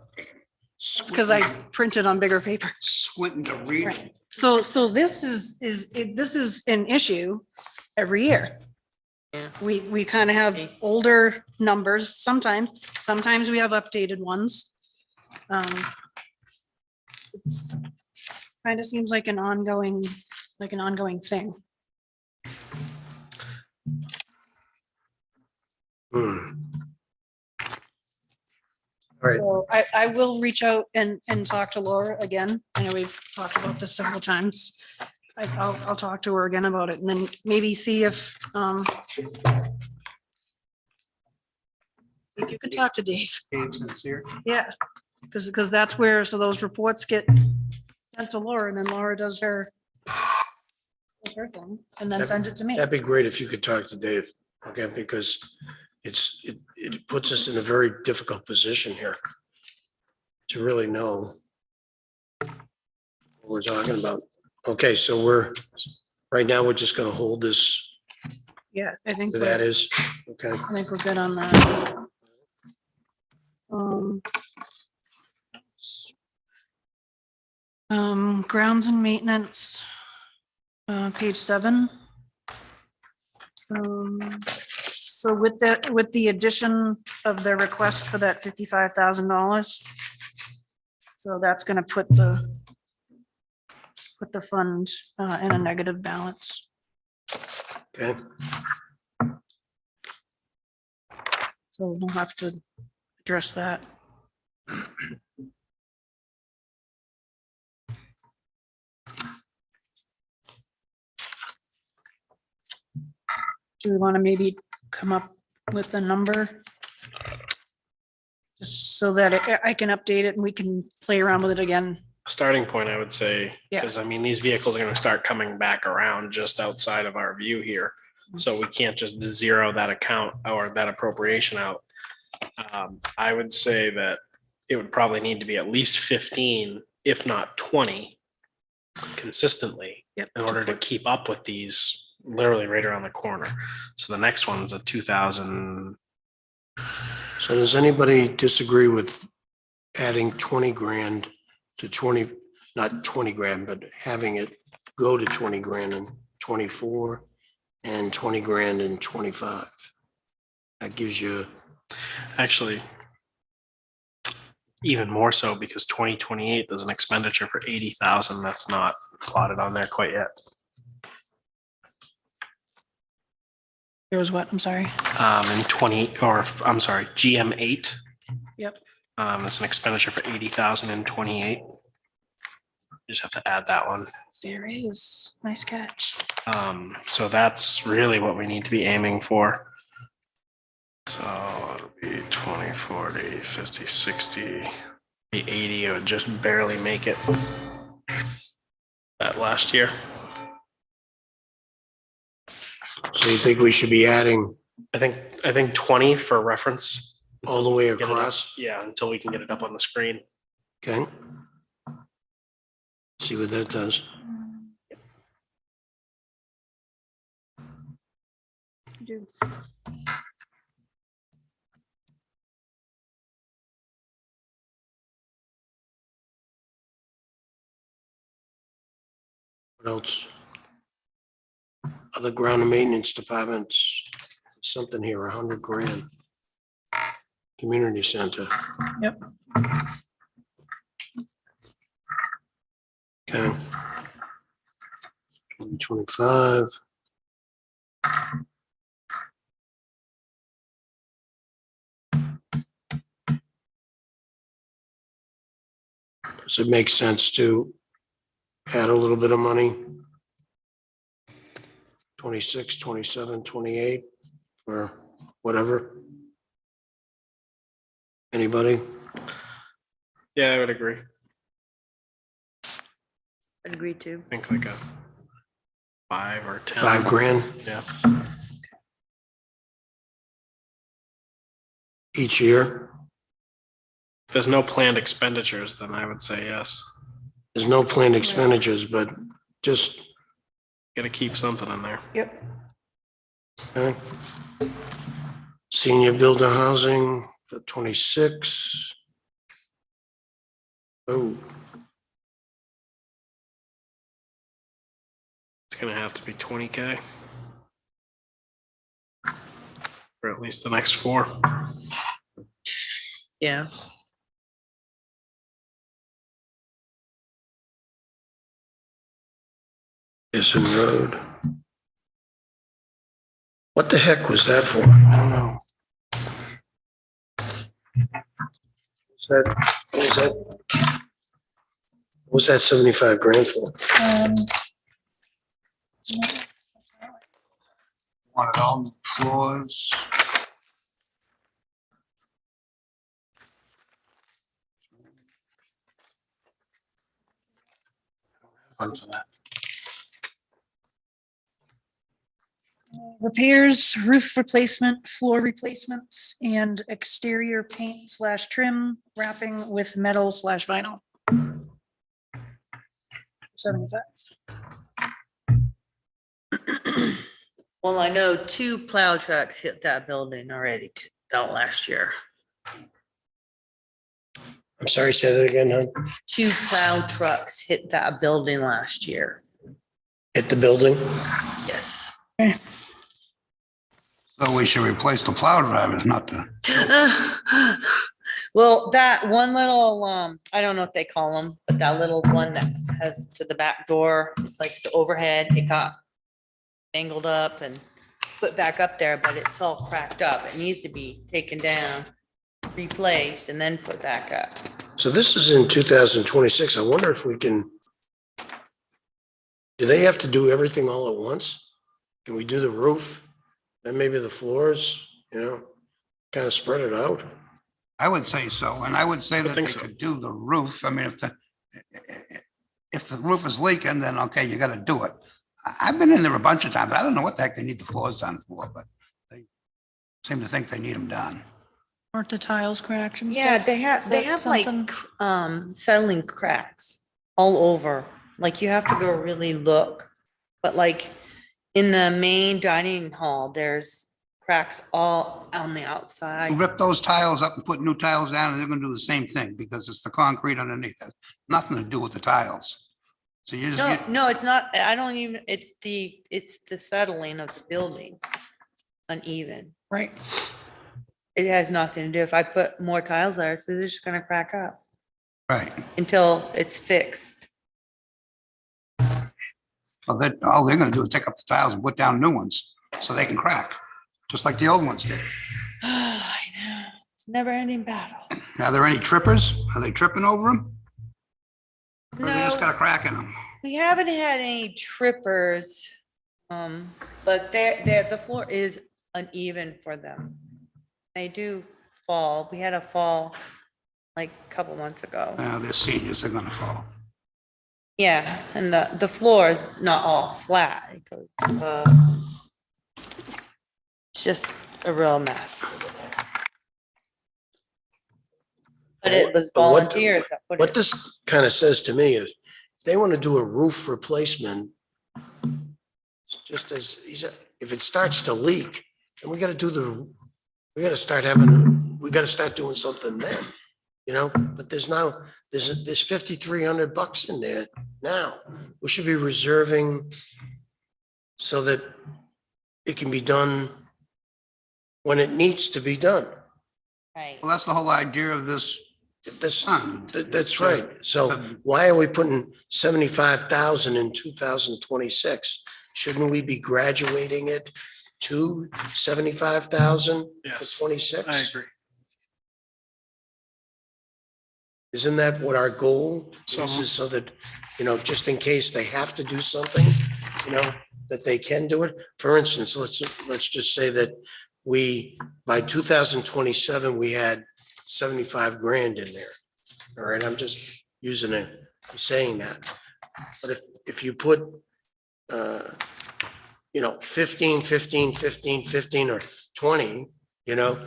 because I printed on bigger paper. squinting to read it. Right. So this is an issue every year. Yeah. We kind of have older numbers sometimes we have updated ones. It's kind of seems like an ongoing thing. Hmm. All right, So I will reach out and talk to Laura again. I know we've talked about this several times. I'll talk to her again about it, and then maybe see if you can talk to Dave. Dave sincere. Yeah, because that's where, so those reports get sent to Laura, and then Laura does her thing, and then sends it to me. that'd be great if you could talk to Dave, okay, because it puts us in a very difficult position here to really know what we're talking about. Okay, so right now, we're just gonna hold this, Yeah, I think that we're is, okay. good on that. Grounds and maintenance, page 7. So with the addition of the request for that $55,000. So that's gonna put the fund in a negative balance. Okay, So we'll have to address that. Do we want to maybe come up with a number? Just so that I can update it and we can play around with it again. Starting point, I would say, Yeah. because I mean, these vehicles are gonna start coming back around just outside of our view here. So we can't just zero that account or that appropriation out. I would say that it would probably need to be at least 15, if not 20, consistently Yep. in order to keep up with these literally right around the corner. So the next one's a 2000. So does anybody disagree with adding 20 grand to 20, not 20 grand, but having it go to 20 grand in 24 and 20 grand in 25? That gives you, Actually, even more so because 2028, there's an expenditure for 80,000 that's not plotted on there quite yet. There was what? I'm sorry. In 20, or I'm sorry, GM8. Yep. It's an expenditure for 80,000 in 28. Just have to add that one. There is. Nice catch. So that's really what we need to be aiming for. So it'll be 20, 40, 50, 60, 80. It would just barely make it that last year. so you think we should be adding I think 20 for reference. all the way Get it up- across? Yeah, until we can get it up on the screen. Okay. See what that does. Do. What else? Other ground and maintenance departments, something here, 100 grand. Community center. Yep. Okay. 2025. Does it make sense to add a little bit of money? 26, 27, 28, or whatever? Anybody? Yeah, I would agree. I'd agree too. I think like a 5 or 10. 5 grand Yeah. each year? If there's no planned expenditures, then I would say yes. There's no planned expenditures, but just, Got to keep something in there. Yep. okay. Senior builder housing for 26. Oh, It's going to have to be 20K. For at least the next 4. Yeah. Isson Road. What the heck was that for? I don't know. What was that 75 grand for? Wanted all new floors. Fun for that. Repairs, roof replacement, floor replacements, and exterior paint / trim, wrapping with metal / vinyl. 75. Well, I know 2 plow trucks hit that building already last year. I'm sorry, say that again, hon. 2 plow trucks hit that building last year. Hit the building? Yes. So we should replace the plow drivers, not the, Well, that one little, I don't know what they call them, but that little one that has to the back door, it's like the overhead, it got angled up and put back up there, but it's all cracked up. It needs to be taken down, replaced, and then put back up. So this is in 2026. I wonder if we can, do they have to do everything all at once? Can we do the roof, then maybe the floors, kind of spread it out? I would say so, and I would say that they think so. could do the roof. I mean, if the roof is leaking, then okay, you gotta do it. I've been in there a bunch of times. I don't know what the heck they need the floors done for, but they seem to think they need them done. Aren't the tiles cracked and Yeah, stuff? they have Is that like, something? settling cracks all over. Like you have to go really look. But like, In the main dining hall, there's cracks all on the outside. You rip those tiles up and put new tiles down, and they're gonna do the same thing, because it's the concrete underneath. It has nothing to do with the tiles. So you just No, get, no, it's not. I don't even, it's the settling of the building uneven. Right. It has nothing to do. If I put more tiles there, so they're just gonna crack up right. until it's fixed. Well, that, all they're gonna do is take up the tiles and put down new ones, so they can crack, just like the old ones did. I know. It's a never ending battle. Are there any trippers? Are they tripping over them? Or they just No. got a crack in them? We haven't had any trippers, but the floor is uneven for them. They do fall. We had a fall like a couple months ago. They're seniors, they're gonna fall. Yeah, and the floor is not all flat. It goes, it's just a real mess. But it was But what- volunteers that put What it. this kind of says to me is, if they want to do a roof replacement, it's just as, he said, if it starts to leak, then we got to start doing something then, you know? But there's 5,300 bucks in there now. We should be reserving so that it can be done when it needs to be done. Right. Well, that's the whole idea of this sun. That's right. So why are we putting 75,000 in 2026? Shouldn't we be graduating it to 75,000 for Yes, 26? I agree. Isn't that what our goal So- is so that, you know, just in case they have to do something, you know, that they can do it? For instance, let's just say that by 2027, we had 75 grand in there. All right, I'm just I'm saying that. But if you put, 15, 15, 15, 15, or 20, you know,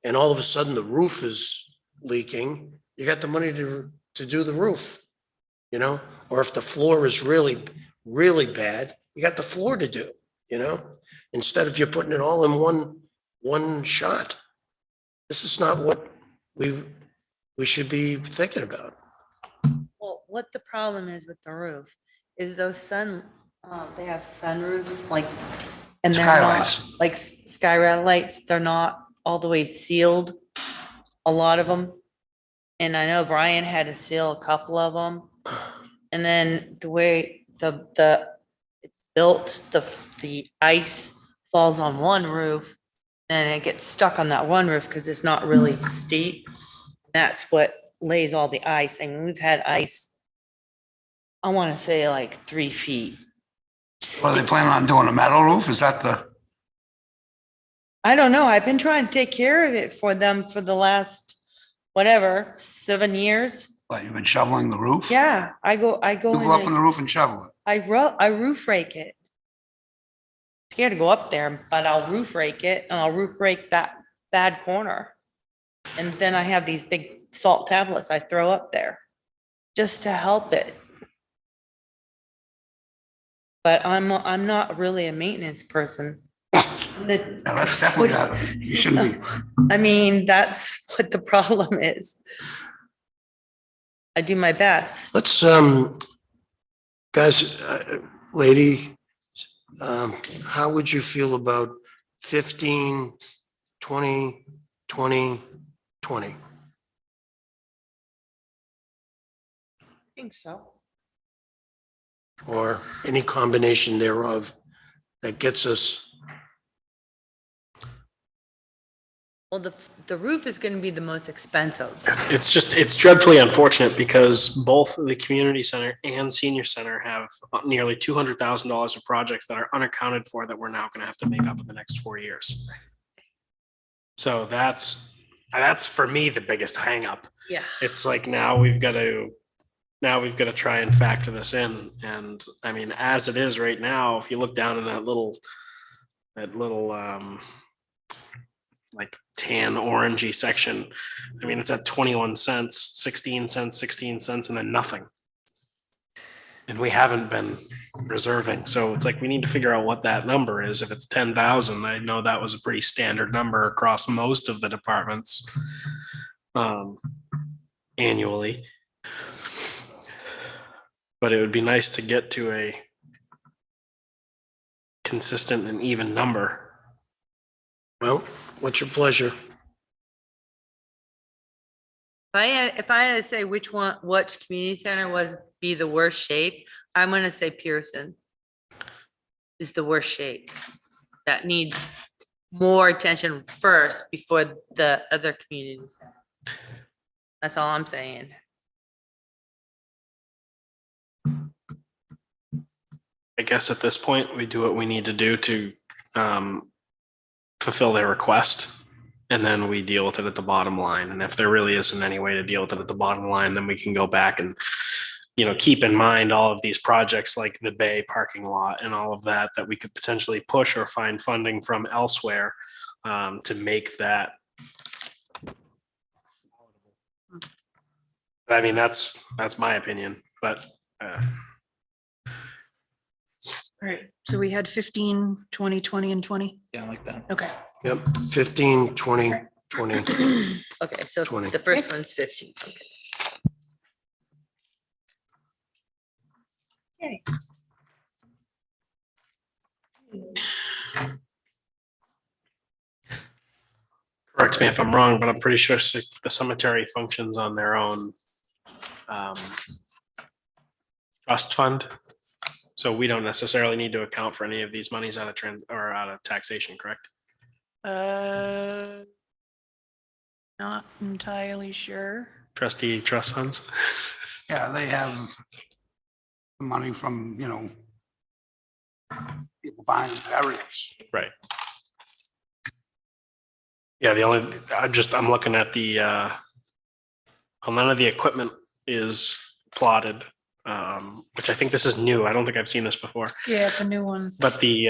and all of a sudden the roof is leaking, you got the money to do the roof, you know? Or if the floor is really, really bad, you got the floor to do, you know? Instead of you putting it all in one shot. This is not what we should be thinking about. Well, what the problem is with the roof is those they have sunroofs like, and they're Skylights. not, like skylight lights, they're not all the way sealed, a lot of them. And I know Brian had to seal a couple of them. And then the way it's built, the ice falls on one roof and it gets stuck on that one roof because it's not really steep. That's what lays all the ice. I mean, we've had ice, I want to say like 3 feet. Are they planning on doing a metal roof? Is that the, I don't know. I've been trying to take care of it for them for the last, whatever, 7 years. what, you've been shoveling the roof? Yeah, I go You go up on in, the roof and shovel it. I roof rake it. Scared to go up there, but I'll roof rake it and I'll roof rake that bad corner. And then I have these big salt tablets I throw up there just to help it. But I'm not really a maintenance person. No, that's definitely not, you shouldn't be. I mean, that's what the problem is. I do my best. Let's, guys, lady, how would you feel about 15, 20, 20, 20? I think so. Or any combination thereof that gets us, Well, the roof is gonna be the most expensive. It's dreadfully unfortunate because both the community center and senior center have nearly $200,000 of projects that are unaccounted for that we're now going to have to make up in the next 4 years. So that's for me the biggest hangup. Yeah. It's like now we've got to try and factor this in. And I mean, as it is right now, if you look down in that little like tan orangey section, I mean, it's at 21 cents, 16 cents, 16 cents, and then nothing. And we haven't been reserving, so it's like we need to figure out what that number is. If it's 10,000, I know that was a pretty standard number across most of the departments annually. But it would be nice to get to a consistent and even number. Well, what's your pleasure? If I had to say which one, what community center be the worst shape, I'm gonna say Pearson is the worst shape. That needs more attention first before the other communities. That's all I'm saying. I guess at this point, we do what we need to do to fulfill their request. And then we deal with it at the bottom line. And if there really isn't any way to deal with it at the bottom line, then we can go back and, keep in mind all of these projects like the Bay parking lot and all of that, that we could potentially push or find funding from elsewhere to make that. I mean, that's my opinion, but. All right, so we had 15, 20, 20, and 20. Yeah, I like that. Okay. Yep, 15, 20, 20. Okay, so 20. the first one's 15. Okay. Okay. Correct me if I'm wrong, but I'm pretty sure the cemetery functions on their own trust fund. So we don't necessarily need to account for any of these monies out of out of taxation, correct? Not entirely sure. Trustee trust funds. Yeah, they have money from, people buying burials. Right. Yeah, I'm looking at well, none of the equipment is plotted, which I think this is new. I don't think I've seen this before. Yeah, it's a new one. But the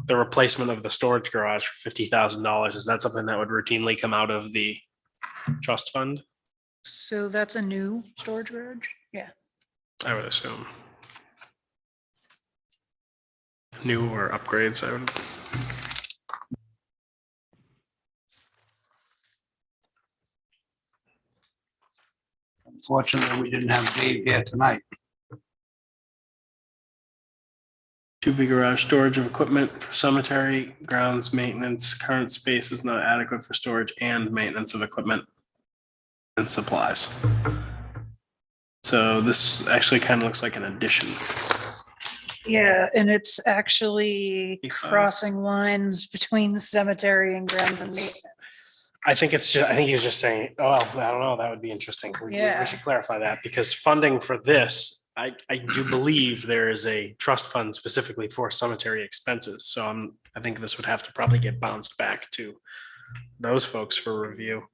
replacement of the storage garage for $50,000, is that something that would routinely come out of the trust fund? So that's a new storage garage? Yeah. I would assume. New or upgrades, I would. Unfortunately, we didn't have Dave here tonight. To be garage storage of equipment for cemetery grounds maintenance. Current space is not adequate for storage and maintenance of equipment and supplies. So this actually kind of looks like an addition. Yeah, and it's actually 55. crossing lines between cemetery and grounds and maintenance. I think he was just saying, oh, I don't know, that would be interesting. We Yeah. should clarify that, because funding for this, I do believe there is a trust fund specifically for cemetery expenses. So I think this would have to probably get bounced back to those folks for review.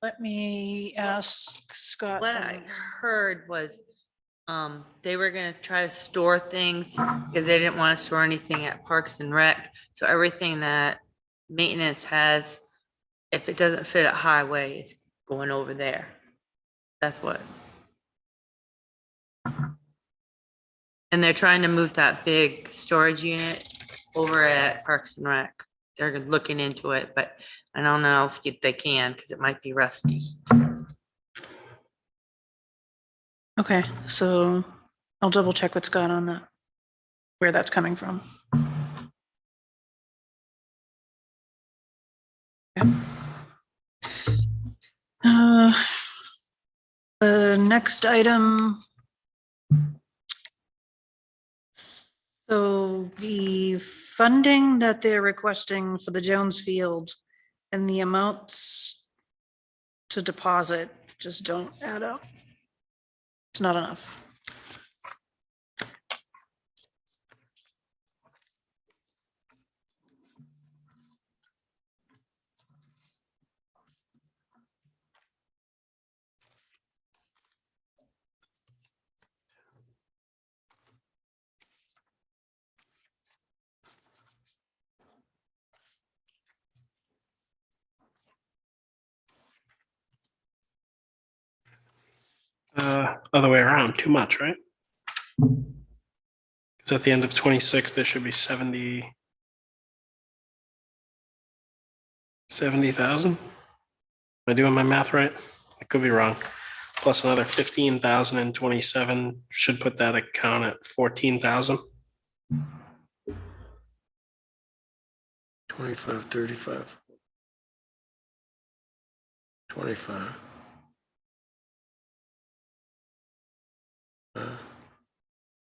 Let me ask Scott. What I heard was, they were gonna try to store things because they didn't want to store anything at Parks and Rec. So everything that maintenance has, if it doesn't fit at highway, it's going over there. That's what. And they're trying to move that big storage unit over at Parks and Rec. They're looking into it, but I don't know if they can, because it might be rusty. Okay, so I'll double check with Scott on that, where that's coming from. Okay. The next item. So the funding that they're requesting for the Jones Field and the amounts to deposit just don't add up. It's not enough. Other way around, too much, right? Because at the end of 26, there should be 70,000. Am I doing my math right? I could be wrong. Plus another 15,000 in 27 should put that account at 14,000. 25, 35. 25.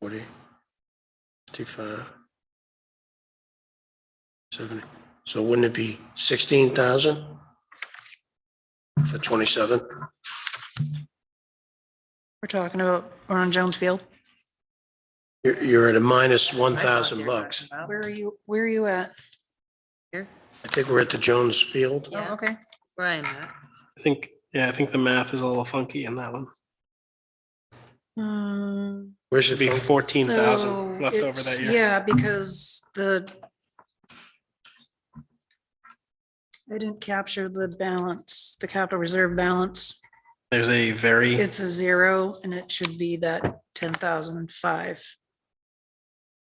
40, 55, 70. So wouldn't it be 16,000 for 27? We're talking about, we're on Jones Field. You're at a minus I thought you $1,000 were bucks. talking about. Where are you at? Here, I think we're at the Jones Field. Yeah. Oh, okay. that's where I'm at. I think the math is a little funky in that one. Where's Should it be from? 14,000 So left over it's- that year. Yeah, because I didn't capture the balance, the capital reserve balance. There's a very, It's a 0 and it should be that 10,005.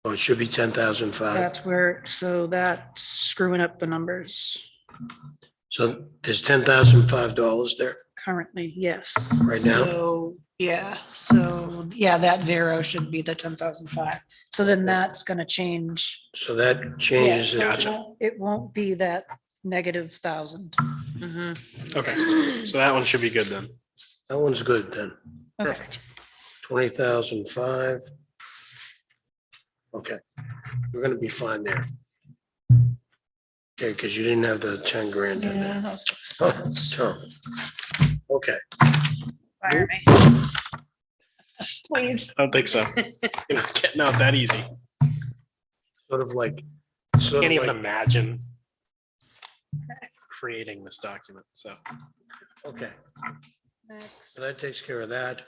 Oh, it should be 10,005. That's where, so that's screwing up the numbers So there's $10,005 there. currently, yes. Right now? So, yeah, that 0 should be the 10,005. So then that's gonna change. So that Yeah, changes so it. it won't be that -1,000. Mhm. okay, so that one should be good then. That one's good then. Okay. Perfect. 20,005. Okay, we're gonna be fine there. Okay, because you didn't have the 10 grand in there. Yeah, Oh, so, okay, fire me. Please. I don't think so. You're not getting out that easy. sort of like, Can't even imagine creating this document, so. okay, Next. so that takes care of that.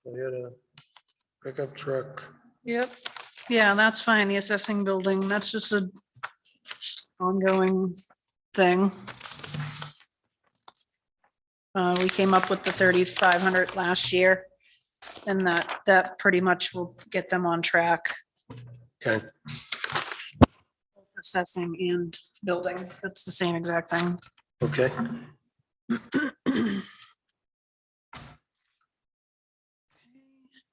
Toyota pickup truck. Yep, yeah, that's fine, the assessing building, that's just a ongoing thing. We came up with the 3,500 last year, and that pretty much will get them on track, Okay, both assessing and building, that's the same exact thing. okay.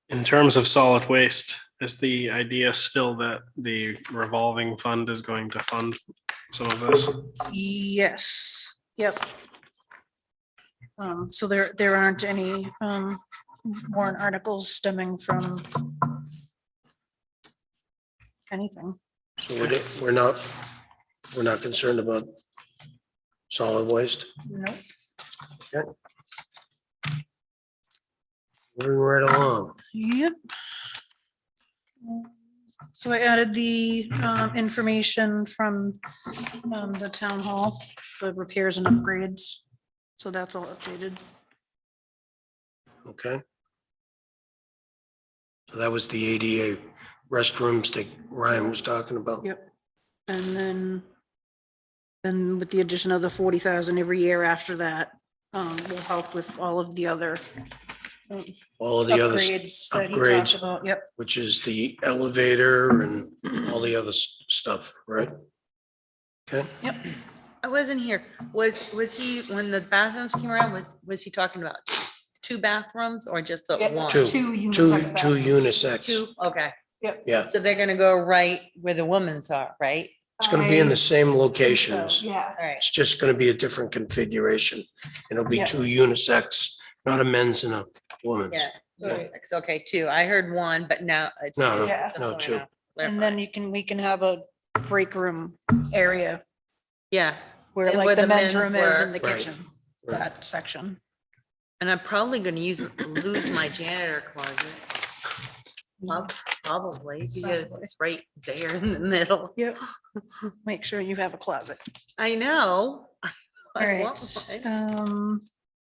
In terms of solid waste, is the idea still that the revolving fund is going to fund some of this? Yes, yep. So there aren't any warrant articles stemming from anything. So we're not concerned about solid waste. Nope. Moving right along. Yep. So I added the information from the town hall, the repairs and upgrades. So that's all updated. Okay. So that was the ADA restrooms that Ryan was talking about. Yep. And then with the addition of the 40,000 every year after that, will help with all of the other All of the other, upgrades that he upgrades. talked about. Yep. which is the elevator and all the other stuff, right? Okay, Yep. I wasn't here. Was he, when the bathrooms came around, was he talking about 2 bathrooms or just the one? Two. Two two unisex. unisex. 2, okay. Yeah, So they're gonna go right where the women's are, right? it's gonna be in the same locations. Yeah. All right. It's just gonna be a different configuration. It'll be Yeah. 2 unisex, not a men's and a woman's. Yeah. Right. It's okay, 2. I heard 1, but now it's. No, no, Yeah. no, 2. And then we can have a break room area Yeah, where And like where the the men's men's room is were. in the Right. kitchen, Right. that section. and I'm probably gonna lose my janitor closet. Probably, because it's right there in the middle. Yep. Make sure you have a closet. I know. All I right. want one.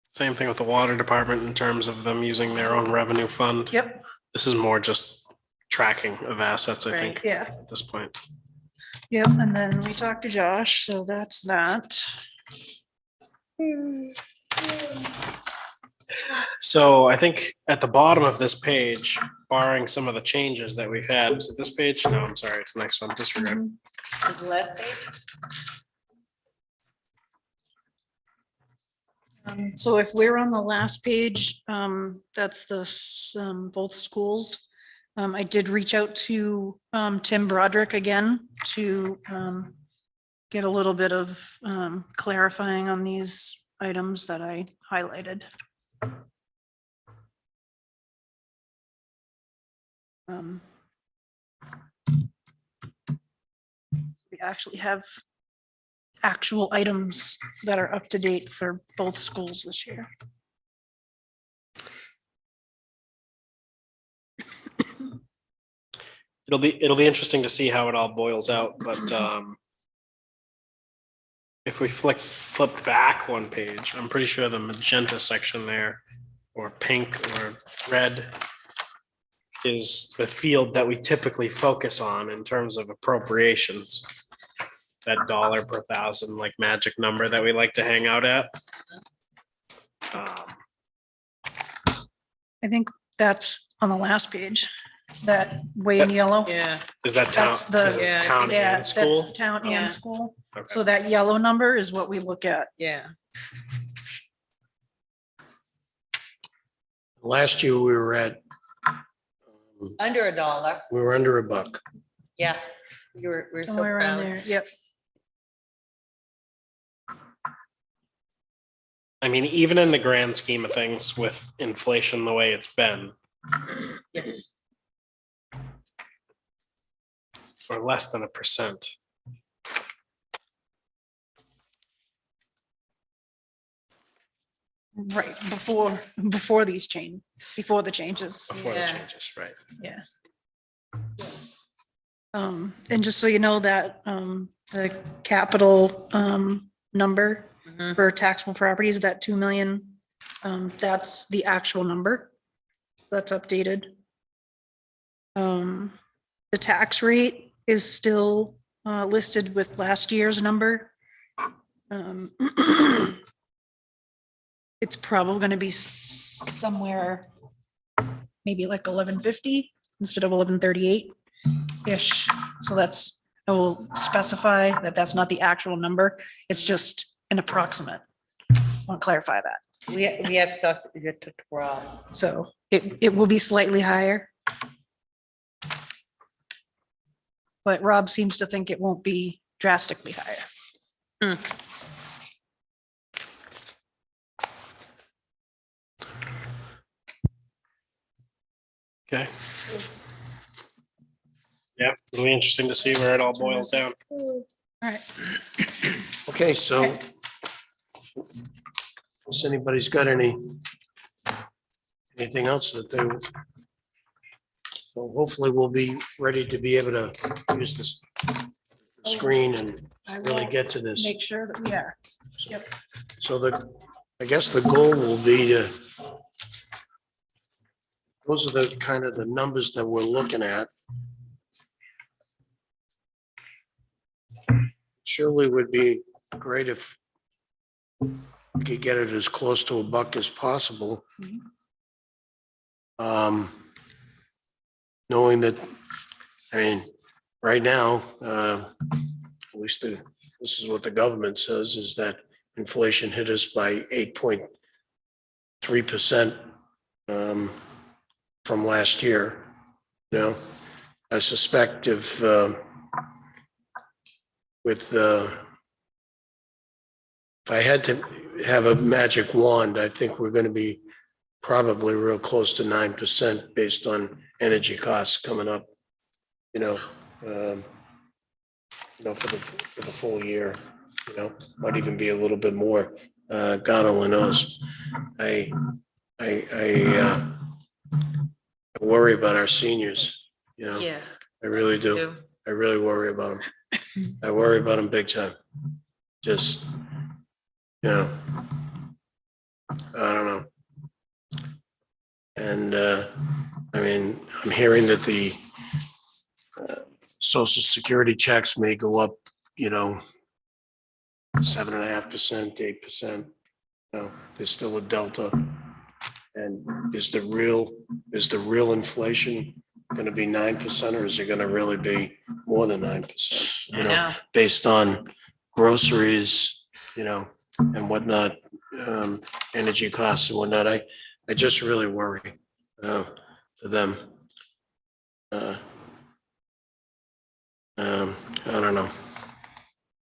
Same thing with the water department in terms of them using their own revenue fund. Yep. This is more just tracking of assets, I think, Yeah. at this point. Yep. And then we talked to Josh, so that's that. So I think at the bottom of this page, barring some of the changes that we've had, is it this page? No, I'm sorry, it's the next one, disregard. Is the last page? So if we're on the last page, that's both schools. I did reach out to Tim Broderick again to get a little bit of clarifying on these items that I highlighted. We actually have actual items that are up to date for both schools this year. It'll be interesting to see how it all boils out, but if we flip back one page, I'm pretty sure the magenta section there, or pink or red, is the field that we typically focus on in terms of appropriations. That dollar per thousand, like magic number that we like to hang out at. I think that's on the last page, that way in yellow. Yeah. Is that town, That's the- is Yeah, I it town think- Yeah, and school? that's town Yeah. and school. Okay. So that yellow number is what we look at. Yeah. Last year, we were at, Under $1. we were under $1. Yeah. We're so Somewhere around proud. there, yep. I mean, even in the grand scheme of things with inflation the way it's been. Yeah. Or less than 1%. Right, before these before the changes. Before the Yeah. changes, right? Yeah. And just so you know that, the capital, number Mhm. for taxable properties, that 2 million, that's the actual number. That's updated. The tax rate is still, listed with last year's number. It's probably gonna be somewhere, maybe like 1150 instead of 1138-ish. So that's, I will specify that that's not the actual number. It's just an approximate. I'll clarify that. We have talked to Rob. So it will be slightly higher. But Rob seems to think it won't be drastically higher. Okay. Yeah, it'll be interesting to see where it all boils down. All right. Okay, so if anybody's got anything else that they, so hopefully we'll be ready to be able to use this screen and I really will get to this. make sure that we are. Yep. So I guess the goal will be to, those are the kind of the numbers that we're looking at. Surely would be great if we could get it as close to $1 as possible. Knowing that, I mean, right now, at least this is what the government says, is that inflation hit us by 8.3% from last year. You know, I suspect if if I had to have a magic wand, I think we're going to be probably real close to 9% based on energy costs coming up, for the full year, might even be a little bit more. God only knows. I worry about our seniors, Yeah. I really do. I really worry about them. I worry about them big time. Just, I don't know. And, I mean, I'm hearing that the social security checks may go up, 7.5%, 8%. There's still a delta. And is the real inflation going to be 9%, or is it going to really be more than 9%? You I know, know. based on groceries, you know, and whatnot, energy costs and whatnot. I just really worry for them. I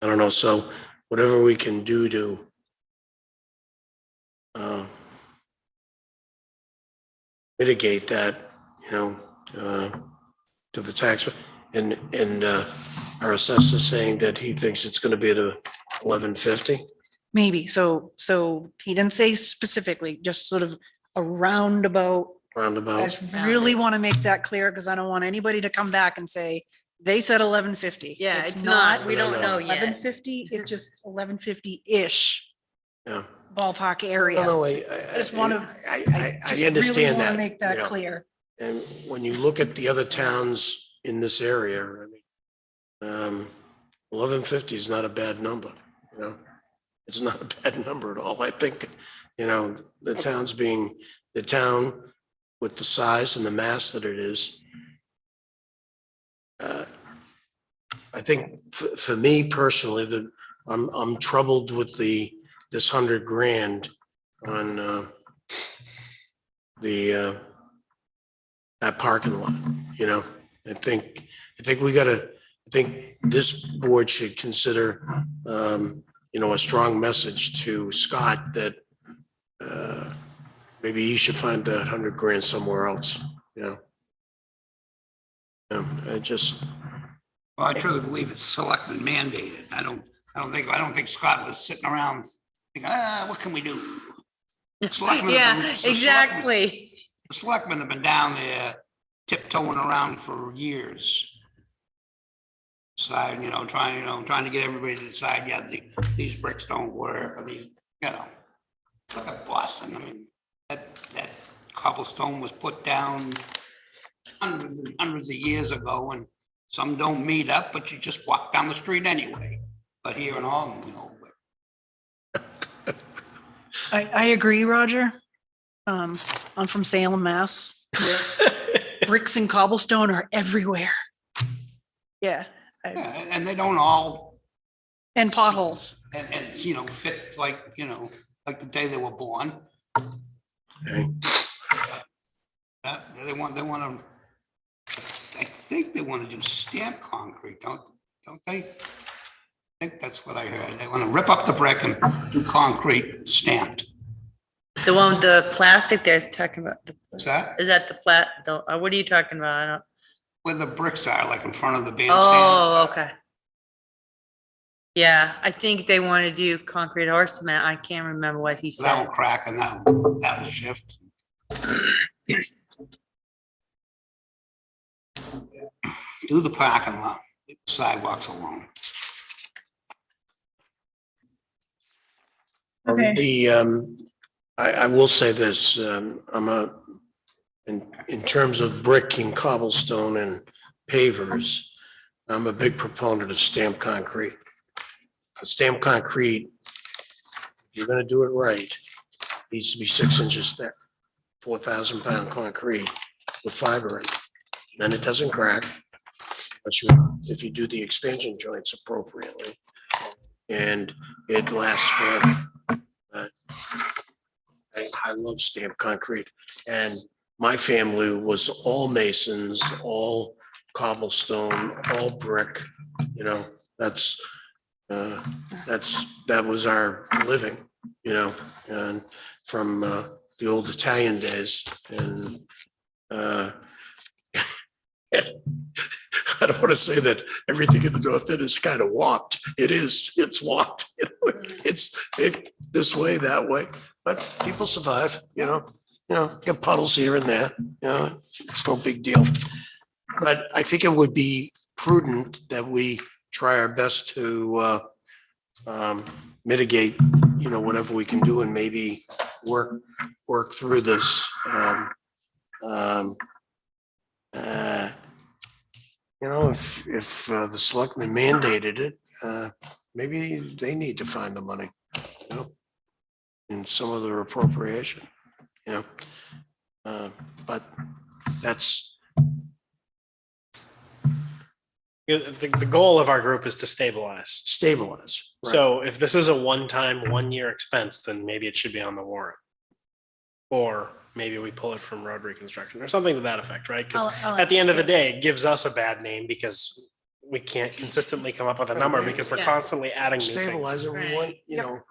don't know. So whatever we can do to mitigate that, you know, to the tax, and our assessor saying that he thinks it's going to be at 1150. Maybe. So he didn't say specifically, just sort of a roundabout. I Roundabout. just really want to make that clear because I don't want anybody to come back and say, they said 1150. Yeah, it's not, we don't know yet. 1150, it's just 1150-ish Yeah. ballpark area. No, I just want to. I understand Want that. to make that you know. clear. And when you look at the other towns in this area, I mean, 1150 is not a bad number, you know? It's not a bad number at all. I think, you know, the town with the size and the mass that it is, I think for me personally, I'm troubled with this 100 grand on that parking lot, you know. I think this board should consider, you know, a strong message to Scott that maybe he should find that 100 grand somewhere else, you know. Well, I truly believe it's selectmen mandated. I don't think Scott was sitting around thinking, what can we do? Selectmen have Yeah, been- so exactly. The selectmen have been down there tiptoeing around for years. Trying to get everybody to decide, yeah, these bricks don't work, or these, you know. Look at Boston. I mean, that cobblestone was put down hundreds and hundreds of years ago, and some don't meet up, but you just walk down the street anyway. But here in Alton, you know. I agree, Roger. I'm from Salem, Mass. Bricks and cobblestone are everywhere. Yeah. Yeah, and they don't all, And potholes. and you know, fit like, you know, like the day they were born. Okay. They want to, I think they want to do stamped concrete, don't they? I think that's what I heard. They want to rip up the brick and do concrete stamped. The one with the plastic they're talking about. What's that? Is that what are you talking about? I don't. Where the bricks are, like in front of the bandstand. Oh, okay. Yeah, I think they want to do concrete or cement. I can't remember what he So that said. will crack and that will shift. Do the parking lot, leave the sidewalks alone. Okay. I will say this, in terms of brick and cobblestone and pavers, I'm a big proponent of stamped concrete. Stamped concrete, if you're gonna do it right, needs to be 6 inches thick, 4,000 pound concrete with fiber in it. Then it doesn't crack, but if you do the expansion joints appropriately, and it lasts forever. I love stamped concrete, and my family was all masons, all cobblestone, all brick, you know, that was our living, you know, and from the old Italian days. And I don't want to say that everything in the North End is kind of warped. It's warped. It's this way, that way, but people survive, you know, get puddles here and there, you know, it's no big deal. But I think it would be prudent that we try our best to mitigate, you know, whatever we can do, and maybe work through this. You know, if the selectmen mandated it, maybe they need to find the money, you know, in some other appropriation. you know. But that's, The goal of our group is to stabilize. stabilize. Right. So if this is a one-time, one-year expense, then maybe it should be on the warrant. Or maybe we pull it from road reconstruction or something to that effect, right? Because I'll at the end of the understand. day, it gives us a bad name because we can't consistently come up with a number because we're Yeah. constantly adding new things. Stabilize it, we want, you Yep. know.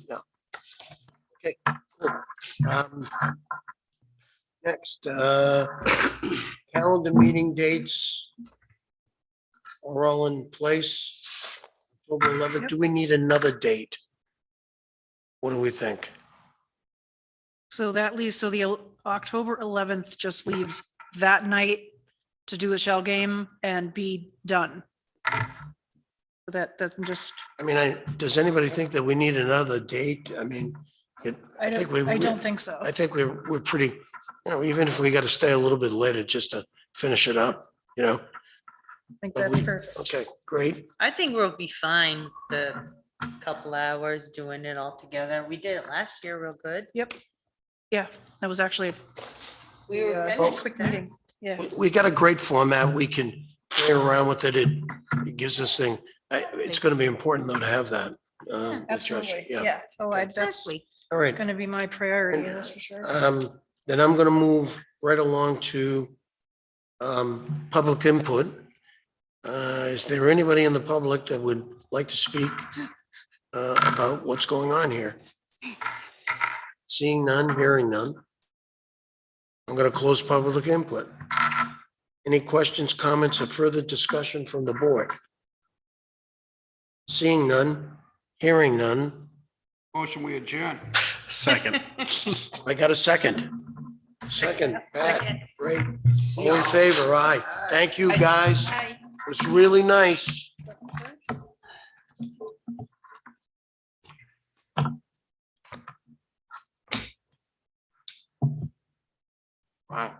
Yeah. Okay. Cool. Next, calendar meeting dates are all in place. October 11th. Do we need another date? What do we think? So that leaves, so the October 11th just leaves that night to do the shell game and be done. So that doesn't just, I mean, does anybody think that we need another date? I mean, I don't think so. I think we're pretty, you know, even if we got to stay a little bit later just to finish it up, you know? I think but that's we- perfect. Okay, great. I think we'll be fine the couple hours doing it all together. We did it last year real good. Yep. Yeah, that was actually We were a finished quick fast. meeting. Yeah. We got a great format. We can play around with it. It gives us thing. It's going to be important though to have that. with Josh. Absolutely. Yeah. Yeah. Oh, that's Exactly. All right. going to be my priority, that's for sure. Then I'm going to move right along to public input. Is there anybody in the public that would like to speak about what's going on here? Seeing none, hearing none. I'm going to close public input. Any questions, comments, or further discussion from the board? Seeing none, hearing none. Motion we adjourn. Second. I got a second. Second, Pat, great. All in favor, aye. Thank you, guys. It was really nice. Wow.